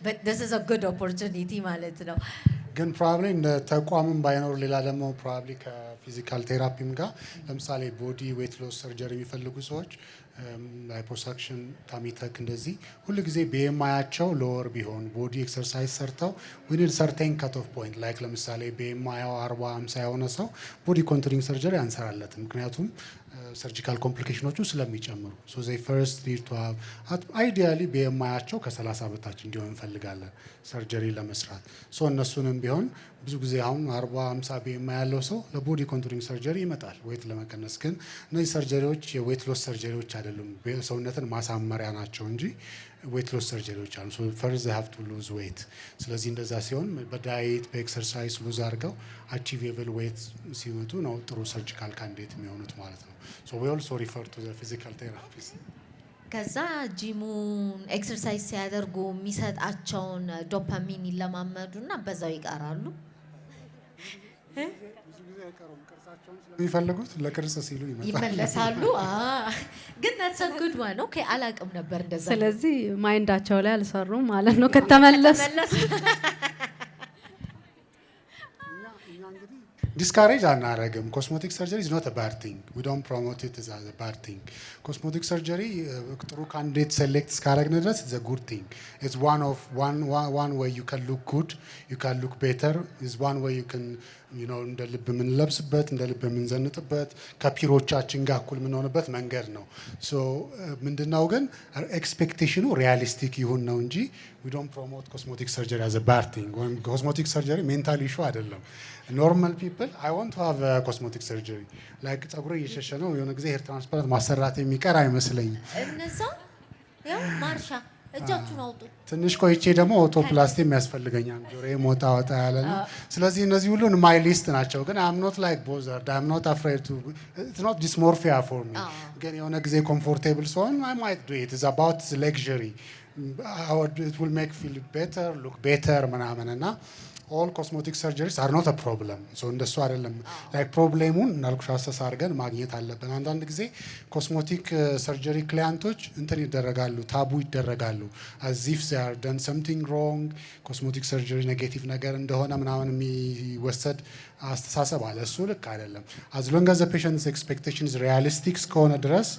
A: but this is a good opportunity ማለት ነው
D: ግን ፕሮባብሊ እንደ ተቋምም ባይኖር ሌላ ደግሞ ፕሮባብሊ ከፊዚካል ቴራፒም ጋር ለምሳሌ ቦዲ ዌት ሎስ ሰርጀሪ የሚፈልጉ ሰዎች ላይፖሳክሽን ታሚተክ እንደዚህ ሁሉ ጊዜ BMI-ያቸው ሎወር ቢሆን ቦዲ ኤክሰርሳይዝ ሰርተው we need certain cut off point like ለምሳሌ BMI-ያው 40 50 የሆነ ሰው ቦዲ ኮንቱሪንግ ሰርጀሪ አንሰራለትም ምክንያቱም ሰርጂካል ኮምፕሊኬሽኖቹ ስለሚጨምሩ so they first need to have ideally BMI-ያቸው ከ30 በታች እንዲሆን እንፈልጋለን ሰርጀሪ ለመስራት so እነሱንም ቢሆን ብዙ ጊዜ አሁን 40 50 BMI ያለው ሰው ለቦዲ ኮንቱሪንግ ሰርጀሪ ይመጣል ዌት ለመቀነስ ግን እነዚህ ሰርጀሪዎች የዌት ሎስ ሰርጀሪዎች አይደሉም ሰውነትን ማሳመሪያ ናቸው እንጂ ዌት ሎስ ሰርጀሪዎች አሉ so first they have to lose weight ስለዚህ እንደዛ ሲሆን በዳይት በኤክሰርሳይዝ ሉዝ አድርገው አቺቬብል ዌት ሲመጡ ነው ጥሩ ሰርጂካል ካንዲዴት የሚሆኑት ማለት ነው so we also refer to the physical therapist
A: ከዛ ጂሙን ኤክሰርሳይዝ ሲያደርጉ የሚሰጣቸውን ዶፓሚን ይለማመዱና በዛው ይቀራሉ
D: የሚፈልጉት ለቅርጽ ሲሉ
A: ይመለሳሉ ግን that's a good one okay አላቅም ነበር እንደዛ
C: ስለዚህ ማይንዳቸው ላይ አልሰሩም ማለት ነው ከተመለሱ
D: ዲስካሬጅ አናረግም ኮስሞቲክ ሰርጀሪ is not a bad thing we don't promote it as a bad thing ኮስሞቲክ ሰርጀሪ ጥሩ ካንዲዴት ሴሌክት እስካረግን ድረስ it's a good thing it's one way you can look good you can look better is one way you can እንደ ልብ የምንለብስበት እንደ ልብ የምንዘንጥበት ከፒሮቻችን ጋር እኩል የምንሆንበት መንገድ ነው። ሶ ምንድነው ግን ኤክስፔክቴሽኑ ሪያሊስቲክ ይሁን ነው እንጂ we don't promote cosmetic surgery as a bad thing ወይም cosmetic surgery ሜንታል ኢሹ አይደለም። ኖርማል ፒፕል I want to have a cosmetic surgery like ፀጉሬ እየሸሸ ነው የሆነ ጊዜ ሄር ትራንስፕላንት ማሰራት የሚቀር አይመስለኝም።
A: እነዛ ያው ማርሻ እጃችሁን አውጡ።
D: ትንሽ ቆይቼ ደግሞ ኦቶፕላስቲ የሚያስፈልገኛል ጆሮዬ ሞጣ ወጣ ያለ ነው። ስለዚህ እነዚህ ሁሉ ማይ ሊስት ናቸው። ግን I'm not like bothered I'm not afraid to it's not dysmorphia for me ግን የሆነ ጊዜ ኮምፎርቴብል ስሆን I might do it it's about luxury it will make feel better look better ምናምን እና all cosmetic surgeries are not a problem so እንደሱ አይደለም like ፕሮብሌሙን እናልኩሽ አሰስ አድርገን ማግኘት አለብን። አንዳንድ ጊዜ ኮስሜቲክ ሰርጀሪ ክሊያንቶች እንትን ይደረጋሉ ታቡ ይደረጋሉ as if they are done something wrong ኮስሜቲክ ሰርጀሪ ኔጌቲቭ ነገር እንደሆነ ምናምን የሚወሰድ አስተሳሰብ አለ። እሱ ልክ አይደለም። as long as the patient's expectation is realistic እስከሆነ ድረስ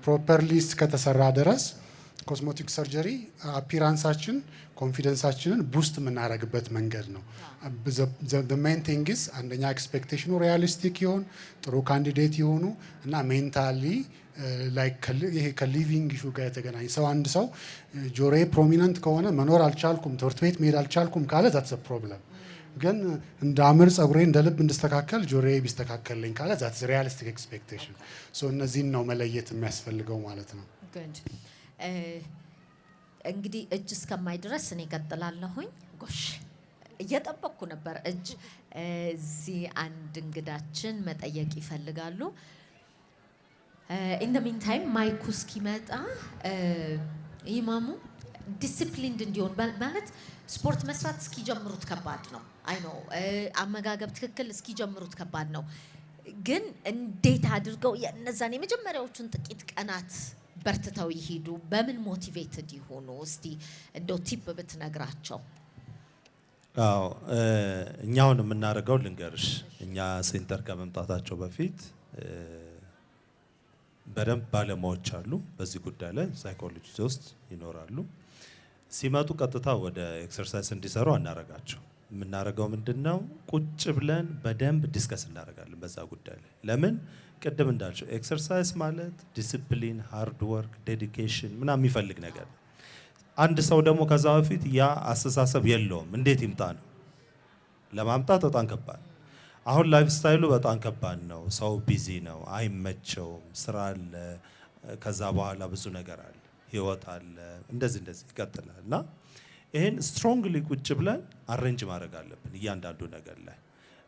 D: ፕሮፐርሊ እስከተሰራ ድረስ ኮስሜቲክ ሰርጀሪ አፒራንሳችን ኮንፊደንሳችንን ቡስት የምናደርግበት መንገድ ነው። the main thing is አንደኛ ኤክስፔክቴሽኑ ሪያሊስቲክ ይሁን ጥሩ ካንዲዴት ይሆኑ እና ሜንታሊ ላይክ ይሄ ከሊቪንግ ኢሹ ጋር የተገናኘ ሰው አንድ ሰው ጆሮዬ ፕሮሚነንት ከሆነ መኖር አልቻልኩም ትምህርት ቤት መሄድ አልቻልኩም ካለ that's a problem ግን እንደ አምር ፀጉሬ እንደ ልብ እንድስተካከል ጆሮዬ ቢስተካከልልኝ ካለ that's realistic expectation so እነዚህን ነው መለየት የሚያስፈልገው ማለት ነው።
A: good እንግዲህ እጅ እስከማይድረስ እኔ እቀጥላለሁኝ። ጎሽ እየጠበቅኩ ነበር እጅ እዚህ አንድ እንግዳችን መጠየቅ ይፈልጋሉ። in the meantime ማይኩ እስኪመጣ ኢማሙ ዲሲፕሊንድ እንዲሆን ማለት ስፖርት መስራት እስኪጀምሩት ከባድ ነው። አይ ኖ አመጋገብ ትክክል እስኪጀምሩት ከባድ ነው። ግን እንዴት አድርገው የነዛን የመጀመሪያዎቹን ጥቂት ቀናት በርትተው ይሄዱ በምን ሞቲቬትድ ይሆኑ እስቲ እንደው ቲፕ ብትነግራቸው።
B: አዎ እኛውን የምናደርገው ልንገርሽ እኛ ሴንተር ከመምጣታቸው በፊት በደንብ ባለሙያዎች አሉ በዚህ ጉዳይ ላይ ሳይኮሎጂስት ውስጥ ይኖራሉ። ሲመጡ ቀጥታ ወደ ኤክሰርሳይዝ እንዲሰሩ አናረጋቸው። የምናደርገው ምንድነው ቁጭ ብለን በደንብ ዲስከስ እናደርጋለን በዛ ጉዳይ ላይ። ለምን ቅድም እንዳልሽው ኤክሰርሳይዝ ማለት ዲሲፕሊን ሃርድ ወርክ ዴዲኬሽን ምናምን የሚፈልግ ነገር ነው። አንድ ሰው ደግሞ ከዛ በፊት ያ አስተሳሰብ የለውም እንዴት ይምጣ ነው ለማምጣት በጣም ከባድ። አሁን ላይፍ ስታይሉ በጣም ከባድ ነው። ሰው ቢዚ ነው አይመቸውም ስራ አለ ከዛ በኋላ ብዙ ነገር አለ ህይወት አለ እንደዚህ ይቀጥላል እና ይሄን ስትሮንግሊ ቁጭ ብለን አሬንጅ ማድረግ አለብን እያንዳንዱ ነገር ላይ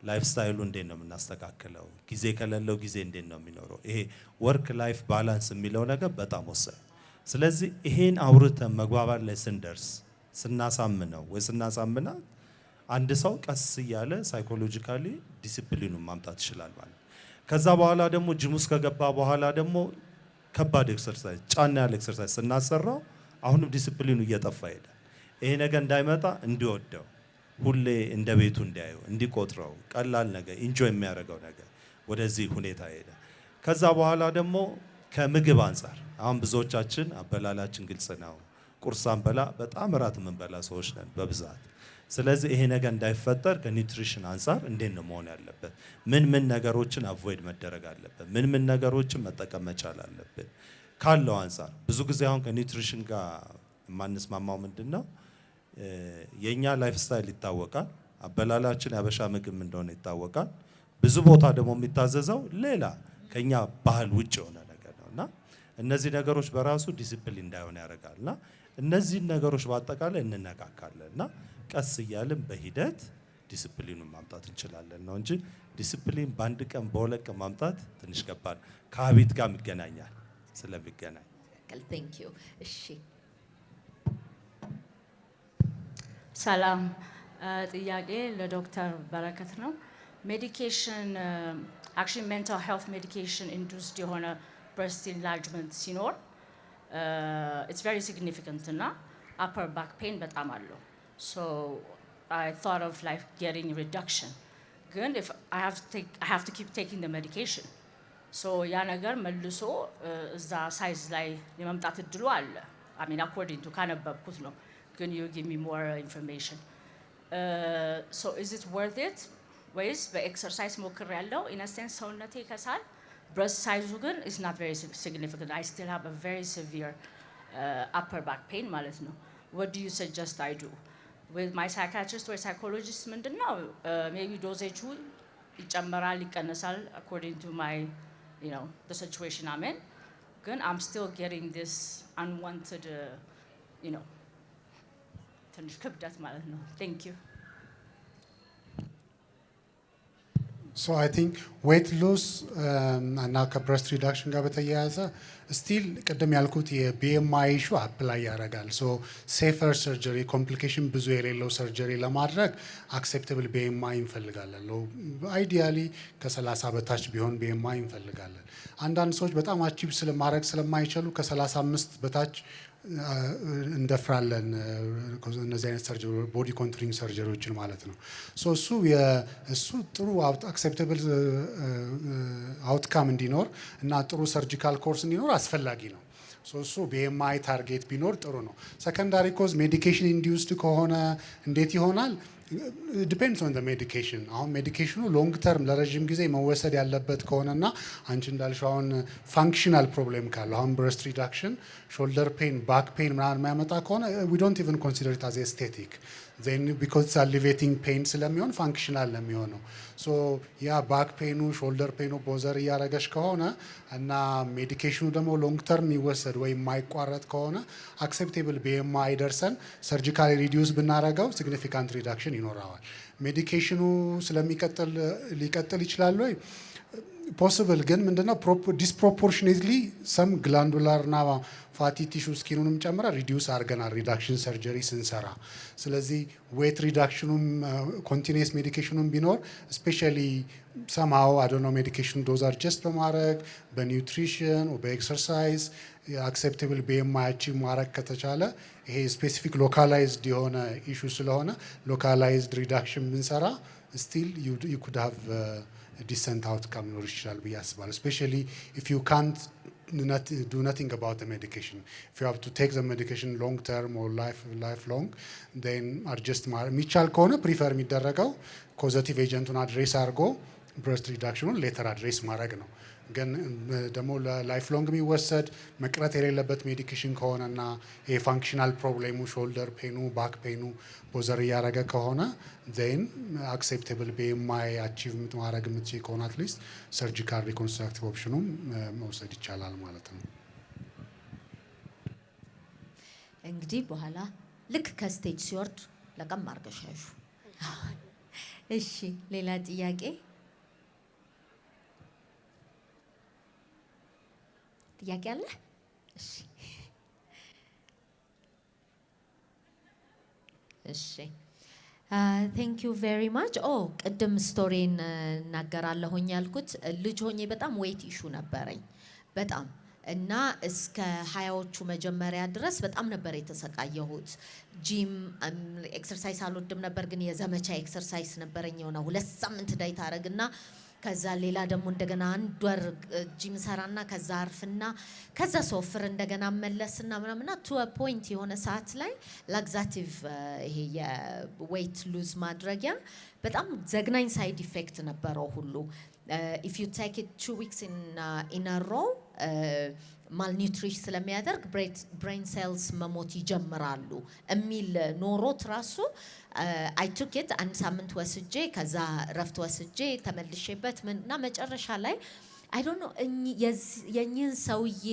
B: ላይፍ ስታይሉ እንዴት ነው የምናስተካክለው ጊዜ ከሌለው ጊዜ እንዴት ነው የሚኖረው ይሄ ወርክ ላይፍ ባላንስ የሚለው ነገር በጣም ወሳኝ። ስለዚህ ይሄን አውርተን መግባባት ላይ ስንደርስ ስናሳምነው ወይ ስናሳምናት አንድ ሰው ቀስ እያለ ሳይኮሎጂካሊ ዲሲፕሊኑን ማምጣት ይችላል ማለት። ከዛ በኋላ ደግሞ ጂም ውስጥ ከገባ በኋላ ደግሞ ከባድ ኤክሰርሳይዝ ጫና ያለ ኤክሰርሳይዝ ስናሰራው አሁንም ዲሲፕሊኑ እየጠፋ ይሄዳል። ይሄ ነገር እንዳይመጣ እንዲወደው ሁሌ እንደ ቤቱ እንዲያየው እንዲቆጥረው ቀላል ነገር ኢንጆይ የሚያደርገው ነገር ወደዚህ ሁኔታ ሄደ። ከዛ በኋላ ደግሞ ከምግብ አንፃር አሁን ብዙዎቻችን አበላላችን ግልጽ ነው። ቁርስ አንበላ በጣም እራት የምንበላ ሰዎች ነን በብዛት። ስለዚህ ይሄ ነገር እንዳይፈጠር ከኒውትሪሽን አንፃር እንዴት ነው መሆን ያለበት ምን ነገሮችን አቮይድ መደረግ አለበት ምን ነገሮችን መጠቀም መቻል አለብን ካለው አንፃር ብዙ ጊዜ አሁን ከኒውትሪሽን ጋር የማንስማማው ምንድነው የኛ ላይፍ ስታይል ይታወቃል አበላላችን ያበሻ ምግብ እንደሆነ ይታወቃል። ብዙ ቦታ ደግሞ የሚታዘዘው ሌላ ከኛ ባህል ውጭ የሆነ ነገር ነውና እነዚህ ነገሮች በራሱ ዲሲፕሊን እንዳይሆን ያደርጋልና እነዚህ ነገሮች በአጠቃላይ እንነካካለንና ቀስ እያልን በሂደት ዲሲፕሊኑን ማምጣት እንችላለን ነው እንጂ ዲሲፕሊን በአንድ ቀን በሁለት ቀን ማምጣት ትንሽ ከባድ ከሀቢት ጋር ይገናኛል ስለሚገናኝ።
A: ቴንክ ዩ። እሺ
E: ሰላም ጥያቄ ለዶክተር በረከት ነው። ሜዲኬሽን አክቹዋሊ ሜንታል ሄልት ሜዲኬሽን ኢንዱስድ የሆነ ብሬስት ኢንላርጅመንት ሲኖር ኢትስ ቬሪ ሲግኒፊካንት እና አፐር ባክ ፔን በጣም አለው። ሶ አይ ቶት ኦፍ ላይክ ጌቲንግ ሪዳክሽን ግን ኢፍ አይ ሃቭ ቱ ኪፕ ቴኪንግ ዘ ሜዲኬሽን ሶ ያ ነገር መልሶ እዛ ሳይዝ ላይ የመምጣት እድሉ አለ። አይ ሚን አኮርዲንግ ቱ ካነበብኩት ነው ግን you give me more information. So is it worth it? ወይስ በኤክሰርሳይዝ ሞክሬያለሁ ኢን አ ሴንስ ሰውነቴ ከሳል breast size ግን is not very significant. I still have a very severe upper back pain ማለት ነው. What do you suggest I do? With my psychiatrist or psychologist ምንድነው maybe dosage ይጨምራል ይቀነሳል according to my the situation I'm in. ግን I'm still getting this unwanted ትንሽ ክብደት ማለት ነው. Thank you.
D: So I think weight loss እና ከብረስት ሪዳክሽን ጋር በተያያዘ ስቲል ቅድም ያልኩት የቢኤምአይ ኢሹ አፕላይ ያደርጋል። ሶ ሴፈር ሰርጀሪ ኮምፕሊኬሽን ብዙ የሌለው ሰርጀሪ ለማድረግ አክሴፕተብል ቢኤምአይ እንፈልጋለን። አይዲያሊ ከ30 በታች ቢሆን ቢኤምአይ እንፈልጋለን። አንዳንድ ሰዎች በጣም አቺቭ ስለማድረግ ስለማይችሉ ከ35 በታች እንደፍራለን እነዚህ አይነት ሰርጀሪ ቦዲ ኮንትሪንግ ሰርጀሪዎችን ማለት ነው። ሶ እሱ ጥሩ አክሴፕተብል አውትካም እንዲኖር እና ጥሩ ሰርጂካል ኮርስ እንዲኖር አስፈላጊ ነው። ሶ እሱ ቢኤምአይ ታርጌት ቢኖር ጥሩ ነው። ሰከንዳሪ ኮዝ ሜዲኬሽን ኢንዲዩስድ ከሆነ እንዴት ይሆናል? ዲፔንድስ ኦን ሜዲኬሽን። አሁን ሜዲኬሽኑ ሎንግ ተርም ለረዥም ጊዜ መወሰድ ያለበት ከሆነና አንቺ እንዳልሽው አሁን ፋንክሽናል ፕሮብሌም ካለው አሁን ብረስት ሪዳክሽን ሾልደር ፔን ባክ ፔን ምናምን የሚያመጣ ከሆነ ዊ ዶንት ኢቨን ኮንሲደር ኢት አዝ ኤስቴቲክ ዜን ቢኮዝ ኢትስ አሊቬቲንግ ፔን ስለሚሆን ፋንክሽናል ነው የሚሆነው። ሶ ያ ባክ ፔኑ ሾልደር ፔኑ ቦዘር እያረገሽ ከሆነ እና ሜዲኬሽኑ ደግሞ ሎንግ ተርም የሚወሰድ ወይም የማይቋረጥ ከሆነ አክሴፕቴብል ቢኤምአይ ደርሰን ሰርጂካሊ ሪዲዩስ ብናረገው ሲግኒፊካንት ሪዳክሽን ይኖረዋል። ሜዲኬሽኑ ስለሚቀጥል ሊቀጥል ይችላል ወይ? ፖስብል ግን ምንድነው ዲስፕሮፖርሽኔትሊ ሰም ግላንዱላር ና ፋቲ ቲሹ ስኪኑንም ጨምረ ሪዲዩስ አድርገናል ሪዳክሽን ሰርጀሪ ስንሰራ። ስለዚህ ዌት ሪዳክሽኑም ኮንቲኒየስ ሜዲኬሽኑም ቢኖር ስፔሻሊ ሰምሃው አዶኖ ሜዲኬሽን ዶዝ አድጀስት በማድረግ በኒውትሪሽን በኤክሰርሳይዝ አክሴፕቴብል ቢኤምአይ አቺቭ ማድረግ ከተቻለ ይሄ ስፔሲፊክ ሎካላይዝድ የሆነ ኢሹ ስለሆነ ሎካላይዝድ ሪዳክሽን ብንሰራ ስቲል ዩ ኩድ ሃቭ ዲሰንት አውትካም ሊኖር ይችላል ብዬ አስባለሁ። ስፔሻሊ ኢፍ ዩ ካንት do nothing about the medication. If you have to take the medication long term or lifelong, then adjust የሚቻል ከሆነ ፕሪፈር የሚደረገው ኮዘቲቭ ኤጀንቱን አድሬስ አድርጎ ብረስት ሪዳክሽኑን ሌተር አድሬስ ማድረግ ነው። ግን ደግሞ ለላይፍ ሎንግ የሚወሰድ መቅረት የሌለበት ሜዲኬሽን ከሆነና የፋንክሽናል ፕሮብሌሙ ሾልደር ፔኑ ባክ ፔኑ ቦዘር እያደረገ ከሆነ ዜን አክሴፕቴብል ቢኤምአይ አቺቭ ማድረግ የምትችል ከሆነ አትሊስት ሰርጂካል ሪኮንስትራክቲቭ ኦፕሽኑም መውሰድ ይቻላል ማለት ነው።
A: እንግዲህ በኋላ ልክ ከስቴጅ ሲወርድ ለቀም አርገሻሹ። እሺ ሌላ ጥያቄ? ጥያቄ አለ? እሺ እሺ ቴንክ ዩ ቬሪ ማች። ቅድም ስቶሪን እናገራለሁኝ ያልኩት ልጅ ሆኜ በጣም ዌይት ኢሹ ነበረኝ በጣም እና እስከ 20ዎቹ መጀመሪያ ድረስ በጣም ነበር የተሰቃየሁት። ጂም ኤክሰርሳይዝ አልወድም ነበር፣ ግን የዘመቻ ኤክሰርሳይዝ ነበረኝ የሆነ 2 ሳምንት ዳይት አረግና ከዛ ሌላ ደግሞ እንደገና 1 ወር ጂም ሰራና ከዛ አርፍና ከዛ ሶፍር እንደገና መለስና ምናምና ቱ አ ፖይንት የሆነ ሰዓት ላይ ላግዛቲቭ ይሄ የዌይት ሉዝ ማድረጊያ በጣም ዘግናኝ ሳይድ ኢፌክት ነበረው ሁሉ። if you take it 2 weeks in a row malnutrition ስለሚያደርግ brain cells መሞት ይጀምራሉ የሚል ኖሮት ራሱ I took it አንድ ሳምንት ወስጄ ከዛ ረፍት ወስጄ ተመልሼበት እና መጨረሻ ላይ I don't know የኝን ሰውዬ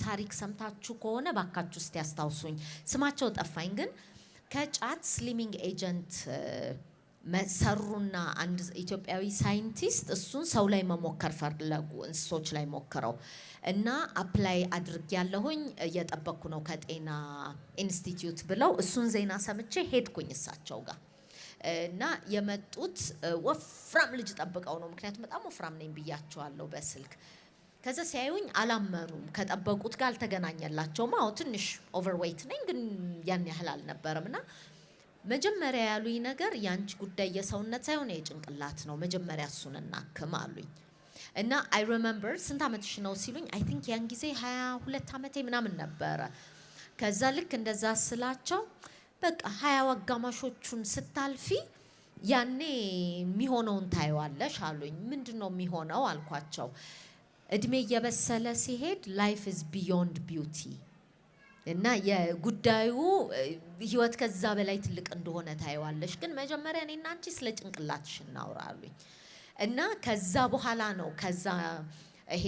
A: ታሪክ ሰምታችሁ ከሆነ ባካችሁ እስቲ ያስታውሱኝ። ስማቸው ጠፋኝ፣ ግን ከጫት ስሊሚንግ ኤጀንት ሰሩና አንድ ኢትዮጵያዊ ሳይንቲስት እሱን ሰው ላይ መሞከር ፈለጉ። እንስሶች ላይ ሞክረው እና አፕላይ አድርግ ያለሁኝ እየጠበቅኩ ነው ከጤና ኢንስቲትዩት ብለው እሱን ዜና ሰምቼ ሄድኩኝ እሳቸው ጋር እና የመጡት ወፍራም ልጅ ጠብቀው ነው። ምክንያቱም በጣም ወፍራም ነኝ ብያቸዋለሁ በስልክ። ከዛ ሲያዩኝ አላመኑም። ከጠበቁት ጋር አልተገናኘላቸውም። አዎ ትንሽ ኦቨርዌይት ነኝ፣ ግን ያን ያህል አልነበረምና መጀመሪያ ያሉኝ ነገር ያንቺ ጉዳይ የሰውነት ሳይሆን የጭንቅላት ነው፣ መጀመሪያ እሱን እናክም አሉኝ። እና አይ ሪሜምበር ስንት ዓመትሽ ነው ሲሉኝ አይ ቲንክ ያን ጊዜ 22 ዓመቴ ምናምን ነበረ። ከዛ ልክ እንደዛ ስላቸው በቃ 20 አጋማሾቹን ስታልፊ ያኔ የሚሆነውን ታይዋለሽ አሉኝ። ምንድነው የሚሆነው አልኳቸው። እድሜ እየበሰለ ሲሄድ ላይፍ ኢዝ ቢዮንድ ቢዩቲ እና የጉዳዩ ህይወት ከዛ በላይ ትልቅ እንደሆነ ታይዋለሽ። ግን መጀመሪያ እኔና አንቺ ስለ ጭንቅላትሽ እናውራ አሉኝ። እና ከዛ በኋላ ነው ከዛ ይሄ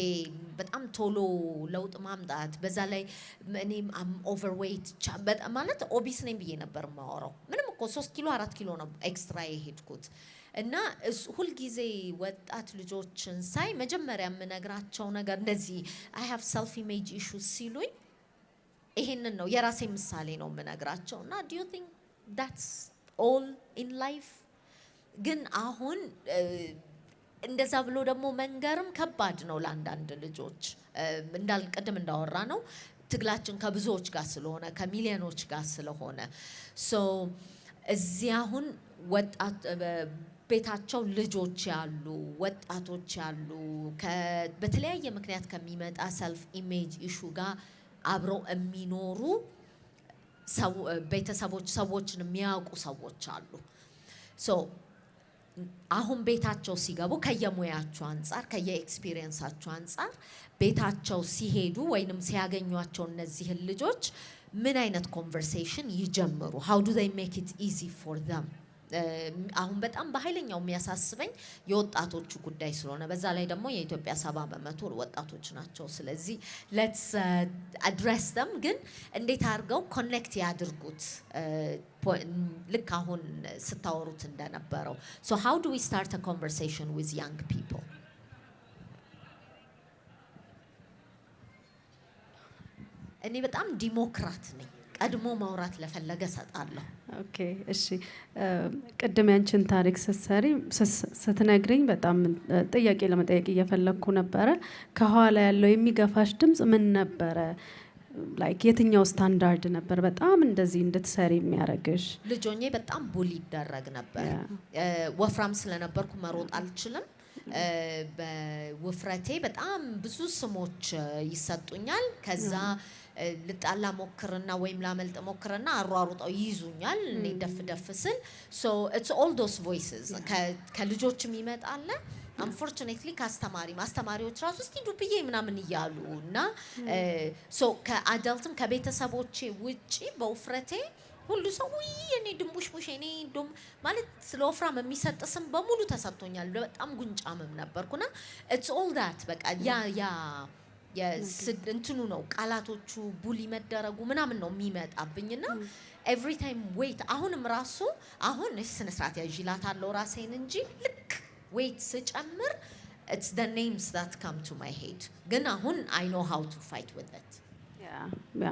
A: በጣም ቶሎ ለውጥ ማምጣት በዛ ላይ እኔም ኦቨርዌይት ማለት ኦቢስ ነኝ ብዬ ነበር የማወራው። ምንም እኮ 3 ኪሎ 4 ኪሎ ነው ኤክስትራ የሄድኩት። እና ሁልጊዜ ወጣት ልጆችን ሳይ መጀመሪያ የምነግራቸው ነገር እንደዚህ አይ ሃቭ ሰልፍ ኢሜጅ ኢሹስ ሲሉኝ ይሄንን ነው የራሴ ምሳሌ ነው የምነግራቸው። እና ዱ ዩ ቲንክ ዳትስ ኦል ኢን ላይፍ? ግን አሁን እንደዛ ብሎ ደግሞ መንገርም ከባድ ነው ለአንዳንድ ልጆች። ቅድም እንዳወራ ነው ትግላችን ከብዙዎች ጋር ስለሆነ ከሚሊዮኖች ጋር ስለሆነ እዚህ አሁን ወጣት ቤታቸው ልጆች ያሉ ወጣቶች ያሉ በተለያየ ምክንያት ከሚመጣ ሰልፍ ኢሜጅ ኢሹ ጋር አብረው የሚኖሩ ቤተሰቦች ሰዎችን የሚያውቁ ሰዎች አሉ። አሁን ቤታቸው ሲገቡ ከየሙያቸው አንፃር ከየኤክስፒሪየንሳቸው አንፃር ቤታቸው ሲሄዱ ወይንም ሲያገኟቸው እነዚህን ልጆች ምን አይነት ኮንቨርሴሽን ይጀምሩ? how do they make it easy for them? አሁን በጣም በኃይለኛው የሚያሳስበኝ የወጣቶቹ ጉዳይ ስለሆነ በዛ ላይ ደግሞ የኢትዮጵያ 70% ወጣቶች ናቸው። ስለዚህ let's address them። ግን እንዴት አድርገው ኮኔክት ያድርጉት? ልክ አሁን ስታወሩት እንደነበረው so how do we start a conversation with young people? እኔ በጣም ዲሞክራት ነኝ። ቀድሞ ማውራት ለፈለገ ሰጣለሁ።
C: ኦኬ እሺ። ቅድም ያንቺን ታሪክ ስትነግሪኝ በጣም ጥያቄ ለመጠየቅ እየፈለግኩ ነበረ። ከኋላ ያለው የሚገፋሽ ድምጽ ምን ነበረ? ላይክ የትኛው ስታንዳርድ ነበር በጣም እንደዚህ እንድትሰሪ የሚያደርግሽ?
A: ልጆኜ በጣም ቡሊ ይደረግ ነበር። ወፍራም ስለነበርኩ መሮጥ አልችልም። በውፍረቴ በጣም ብዙ ስሞች ይሰጡኛል። ከዛ ልጣላ ሞክርና ወይም ላመልጥ ሞክርና አሯሩጠው ይይዙኛል እኔ ደፍ ስል so it's all those voices ከልጆችም ይመጣል። unfortunately አስተማሪዎች ራሱ እስቲ ዱብዬ ምናምን እያሉ እና so ከአዳልትም ከቤተሰቦቼ ውጪ በውፍረቴ ሁሉ ሰው እኔ ድንቡሽቡሽ እኔ ዱም ማለት ስለ ወፍራም የሚሰጥ ስም በሙሉ ተሰጥቶኛል። በጣም ጉንጫምም ነበርኩና it's all that በቃ ያ እንትኑ ነው ቃላቶቹ ቡሊ መደረጉ ምናምን ነው የሚመጣብኝና ኤቭሪ ታይም ዌይት አሁንም ራሱ አሁን ስነ ስርዓት ያዥላታለሁ ራሴን እንጂ ልክ ዌይት ስጨምር it's the names that come to my head ግን አሁን I know how to fight with it።
C: ያ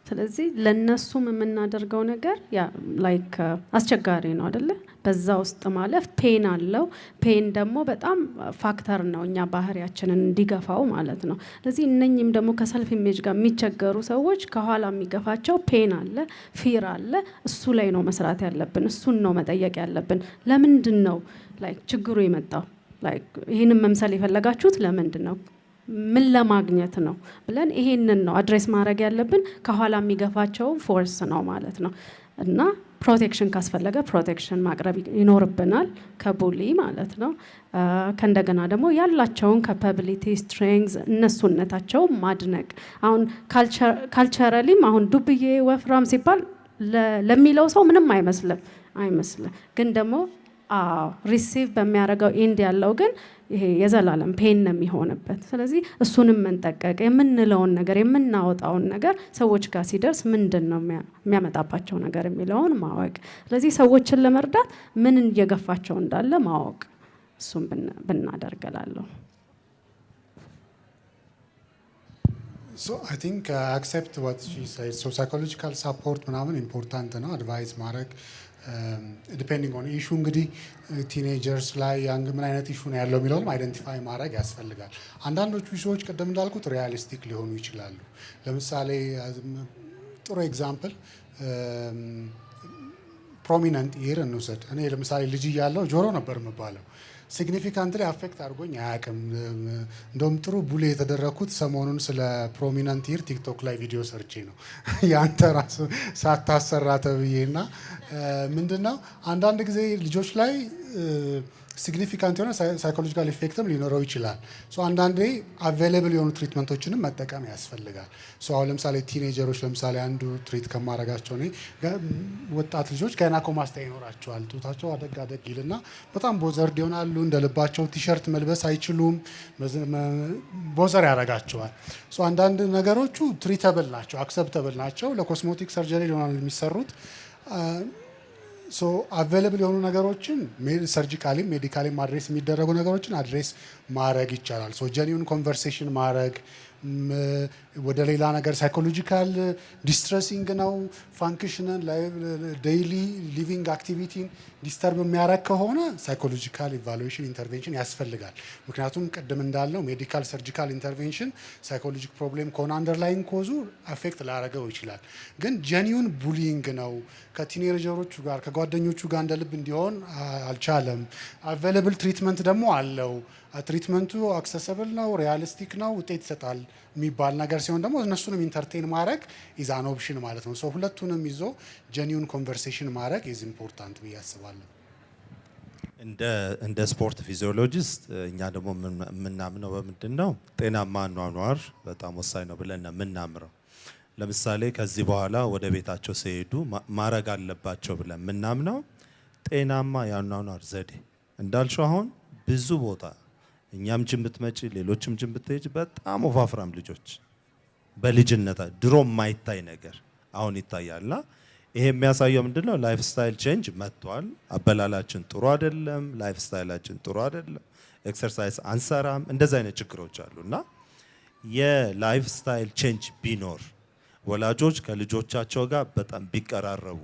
C: ስለዚህ ለነሱም የምናደርገው ነገር ያ ላይክ አስቸጋሪ ነው አይደለ? በዛ ውስጥ ማለፍ ፔን አለው። ፔን ደግሞ በጣም ፋክተር ነው እኛ ባህሪያችንን እንዲገፋው ማለት ነው። ስለዚህ እነኚህም ደግሞ ከሰልፍ ኢሜጅ ጋር የሚቸገሩ ሰዎች ከኋላ የሚገፋቸው ፔን አለ፣ ፊር አለ። እሱ ላይ ነው መስራት ያለብን። እሱን ነው መጠየቅ ያለብን። ለምንድን ነው ላይክ ችግሩ የመጣው? ላይክ ይሄንን መምሰል የፈለጋችሁት ለምንድን ነው? ምን ለማግኘት ነው ብለን ይሄንን ነው አድሬስ ማድረግ ያለብን። ከኋላ የሚገፋቸው ፎርስ ነው ማለት ነው። እና ፕሮቴክሽን ካስፈለገ ፕሮቴክሽን ማቅረብ ይኖርብናል ከቡሊ ማለት ነው። ከእንደገና ደግሞ ያላቸውን ካፓቢሊቲ ስትሬንግዝ እነሱነታቸው ማድነቅ። አሁን ካልቸራሊም አሁን ዱብዬ ወፍራም ሲባል ለሚለው ሰው ምንም አይመስልም። ግን ደግሞ ሪሲቭ በሚያደርገው ኢንድ ያለው ግን ይሄ የዘላለም ፔን ነው የሚሆንበት። ስለዚህ እሱንም መንጠቀቅ የምንለውን ነገር የምናወጣውን ነገር ሰዎች ጋር ሲደርስ ምንድን ነው የሚያመጣባቸው ነገር የሚለውን ማወቅ። ስለዚህ ሰዎችን ለመርዳት ምን እየገፋቸው እንዳለ ማወቅ፣ እሱም ብናደርገላለሁ።
D: So I think accept what she said. So psychological support ምናምን ኢምፖርታንት ነው። አድቫይስ ማድረግ ዲፔንዲንግ ኦን ኢሹ እንግዲህ ቲኔጀርስ ላይ ያንግ ምን አይነት ኢሹ ነው ያለው የሚለውንም አይደንቲፋይ ማድረግ ያስፈልጋል። አንዳንዶቹ ኢሹዎች ቅድም እንዳልኩት ሪያሊስቲክ ሊሆኑ ይችላሉ። ለምሳሌ ጥሩ ኤግዛምፕል ፕሮሚነንት ኢር እንውሰድ። እኔ ለምሳሌ ልጅ እያለሁ ጆሮ ነበር የምባለው። ሲግኒፊካንትሊ አፌክት አድርጎኝ አያውቅም። እንደውም ጥሩ ቡሌ የተደረኩት ሰሞኑን ስለ ፕሮሚነንት ኢር ቲክቶክ ላይ ቪዲዮ ሰርቼ ነው ያንተ ራስ ሳታሰራ ተብዬና ምንድነው አንዳንድ ጊዜ ልጆች ላይ ሲግኒፊካንት የሆነ ሳይኮሎጂካል ኢፌክትም ሊኖረው ይችላል። ሶ አንዳንዴ አቬይላብል የሆኑ ትሪትመንቶችንም መጠቀም ያስፈልጋል። ሶ አሁን ለምሳሌ ቲኔጀሮች ለምሳሌ አንዱ ትሪት ከማረጋቸው እኔ ወጣት ልጆች ጋይናኮማስታ ይኖራቸዋል። ጡታቸው አደግ አደግ ይልና በጣም ቦዘርድ ይሆናሉ። እንደ ልባቸው ቲሸርት መልበስ አይችሉም። ቦዘር ያደርጋቸዋል። ሶ አንዳንድ ነገሮቹ ትሪተብል ናቸው፣ አክሰፕተብል ናቸው። ለኮስሞቲክ ሰርጀሪ ሊሆናል የሚሰሩት። ሶ አቬይላብል የሆኑ ነገሮችን ሰርጂካሊ ሜዲካሊ አድሬስ የሚደረጉ ነገሮችን አድሬስ ማድረግ ይቻላል። ሶ ጀኒውን ኮንቨርሴሽን ማድረግ ወደ ሌላ ነገር ሳይኮሎጂካል ዲስትረሲንግ ነው ፋንክሽንን ዴይሊ ሊቪንግ አክቲቪቲን ዲስተርብ የሚያደርግ ከሆነ ሳይኮሎጂካል ኢቫሉዌሽን ኢንተርቬንሽን ያስፈልጋል። ምክንያቱም ቅድም እንዳልነው ሜዲካል ሰርጂካል ኢንተርቬንሽን ሳይኮሎጂክ ፕሮብሌም ከሆነ አንደርላይን ኮዙ አፌክት ላያደርገው ይችላል። ግን ጀኒውን ቡሊንግ ነው ከቲኔጀሮቹ ጋር ከጓደኞቹ ጋር እንደ ልብ እንዲሆን አልቻለም። አቬይላብል ትሪትመንት ደግሞ አለው። ትሪትመንቱ አክሰሰብል ነው፣ ሪያሊስቲክ ነው፣ ውጤት ይሰጣል የሚባል ነገር ሲሆን ደግሞ እነሱንም ኢንተርቴን ማድረግ ኢዝ አን ኦፕሽን ማለት ነው። ሶ ሁለቱንም ይዞ ጀኒውን ኮንቨርሴሽን ማድረግ ኢዝ ኢምፖርታንት ብዬ አስባለሁ።
B: እንደ ስፖርት ፊዚዮሎጂስት እኛ ደግሞ የምናምነው በምንድን ነው? ጤናማ አኗኗር በጣም ወሳኝ ነው ብለን ነው የምናምረው። ለምሳሌ ከዚህ በኋላ ወደ ቤታቸው ሲሄዱ ማረግ አለባቸው ብለን የምናምነው ጤናማ የአኗኗር ዘዴ እንዳልሽው አሁን ብዙ ቦታ እኛም ጅም ብትመጪ ሌሎችም ጅም ብትሄጂ በጣም ወፋፍራም ልጆች በልጅነት ድሮ የማይታይ ነገር አሁን ይታያልና ይሄ የሚያሳየው ምንድነው? ላይፍ ስታይል ቼንጅ መጥቷል። አበላላችን ጥሩ አይደለም፣ ላይፍ ስታይላችን ጥሩ አይደለም፣ ኤክሰርሳይዝ አንሰራም፣ እንደዛ አይነት ችግሮች አሉና የላይፍ ስታይል ቼንጅ ቢኖር ወላጆች ከልጆቻቸው ጋር በጣም ቢቀራረቡ፣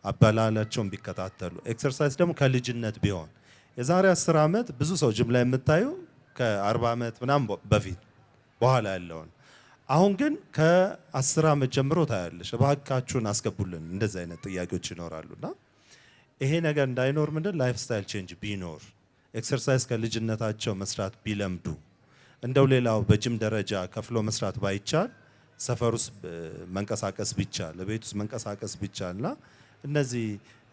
B: አበላላቸውን ቢከታተሉ፣ ኤክሰርሳይዝ ደግሞ ከልጅነት ቢሆን የዛሬ 10 ዓመት ብዙ ሰው ጅም ላይ የምታዩ ከ40 ዓመት ምናምን በፊት በኋላ ያለውን አሁን ግን ከ10 ዓመት ጀምሮ ታያለሽ። እባካችሁን አስገቡልን እንደዚህ አይነት ጥያቄዎች ይኖራሉና ይሄ ነገር እንዳይኖር ምንድን ላይፍ ስታይል ቼንጅ ቢኖር ኤክሰርሳይዝ ከልጅነታቸው መስራት ቢለምዱ እንደው ሌላው በጅም ደረጃ ከፍሎ መስራት ባይቻል ሰፈር ውስጥ መንቀሳቀስ ቢቻል ለቤት ውስጥ መንቀሳቀስ ቢቻልና እነዚህ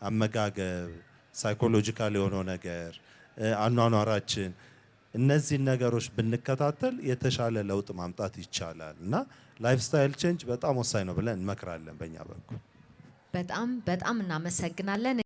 B: አመጋገብ ሳይኮሎጂካል የሆነው ነገር አኗኗራችን እነዚህን ነገሮች ብንከታተል የተሻለ ለውጥ ማምጣት ይቻላል እና ላይፍ ስታይል ቼንጅ በጣም ወሳኝ ነው ብለን እንመክራለን በእኛ በኩል።
A: በጣም እናመሰግናለን።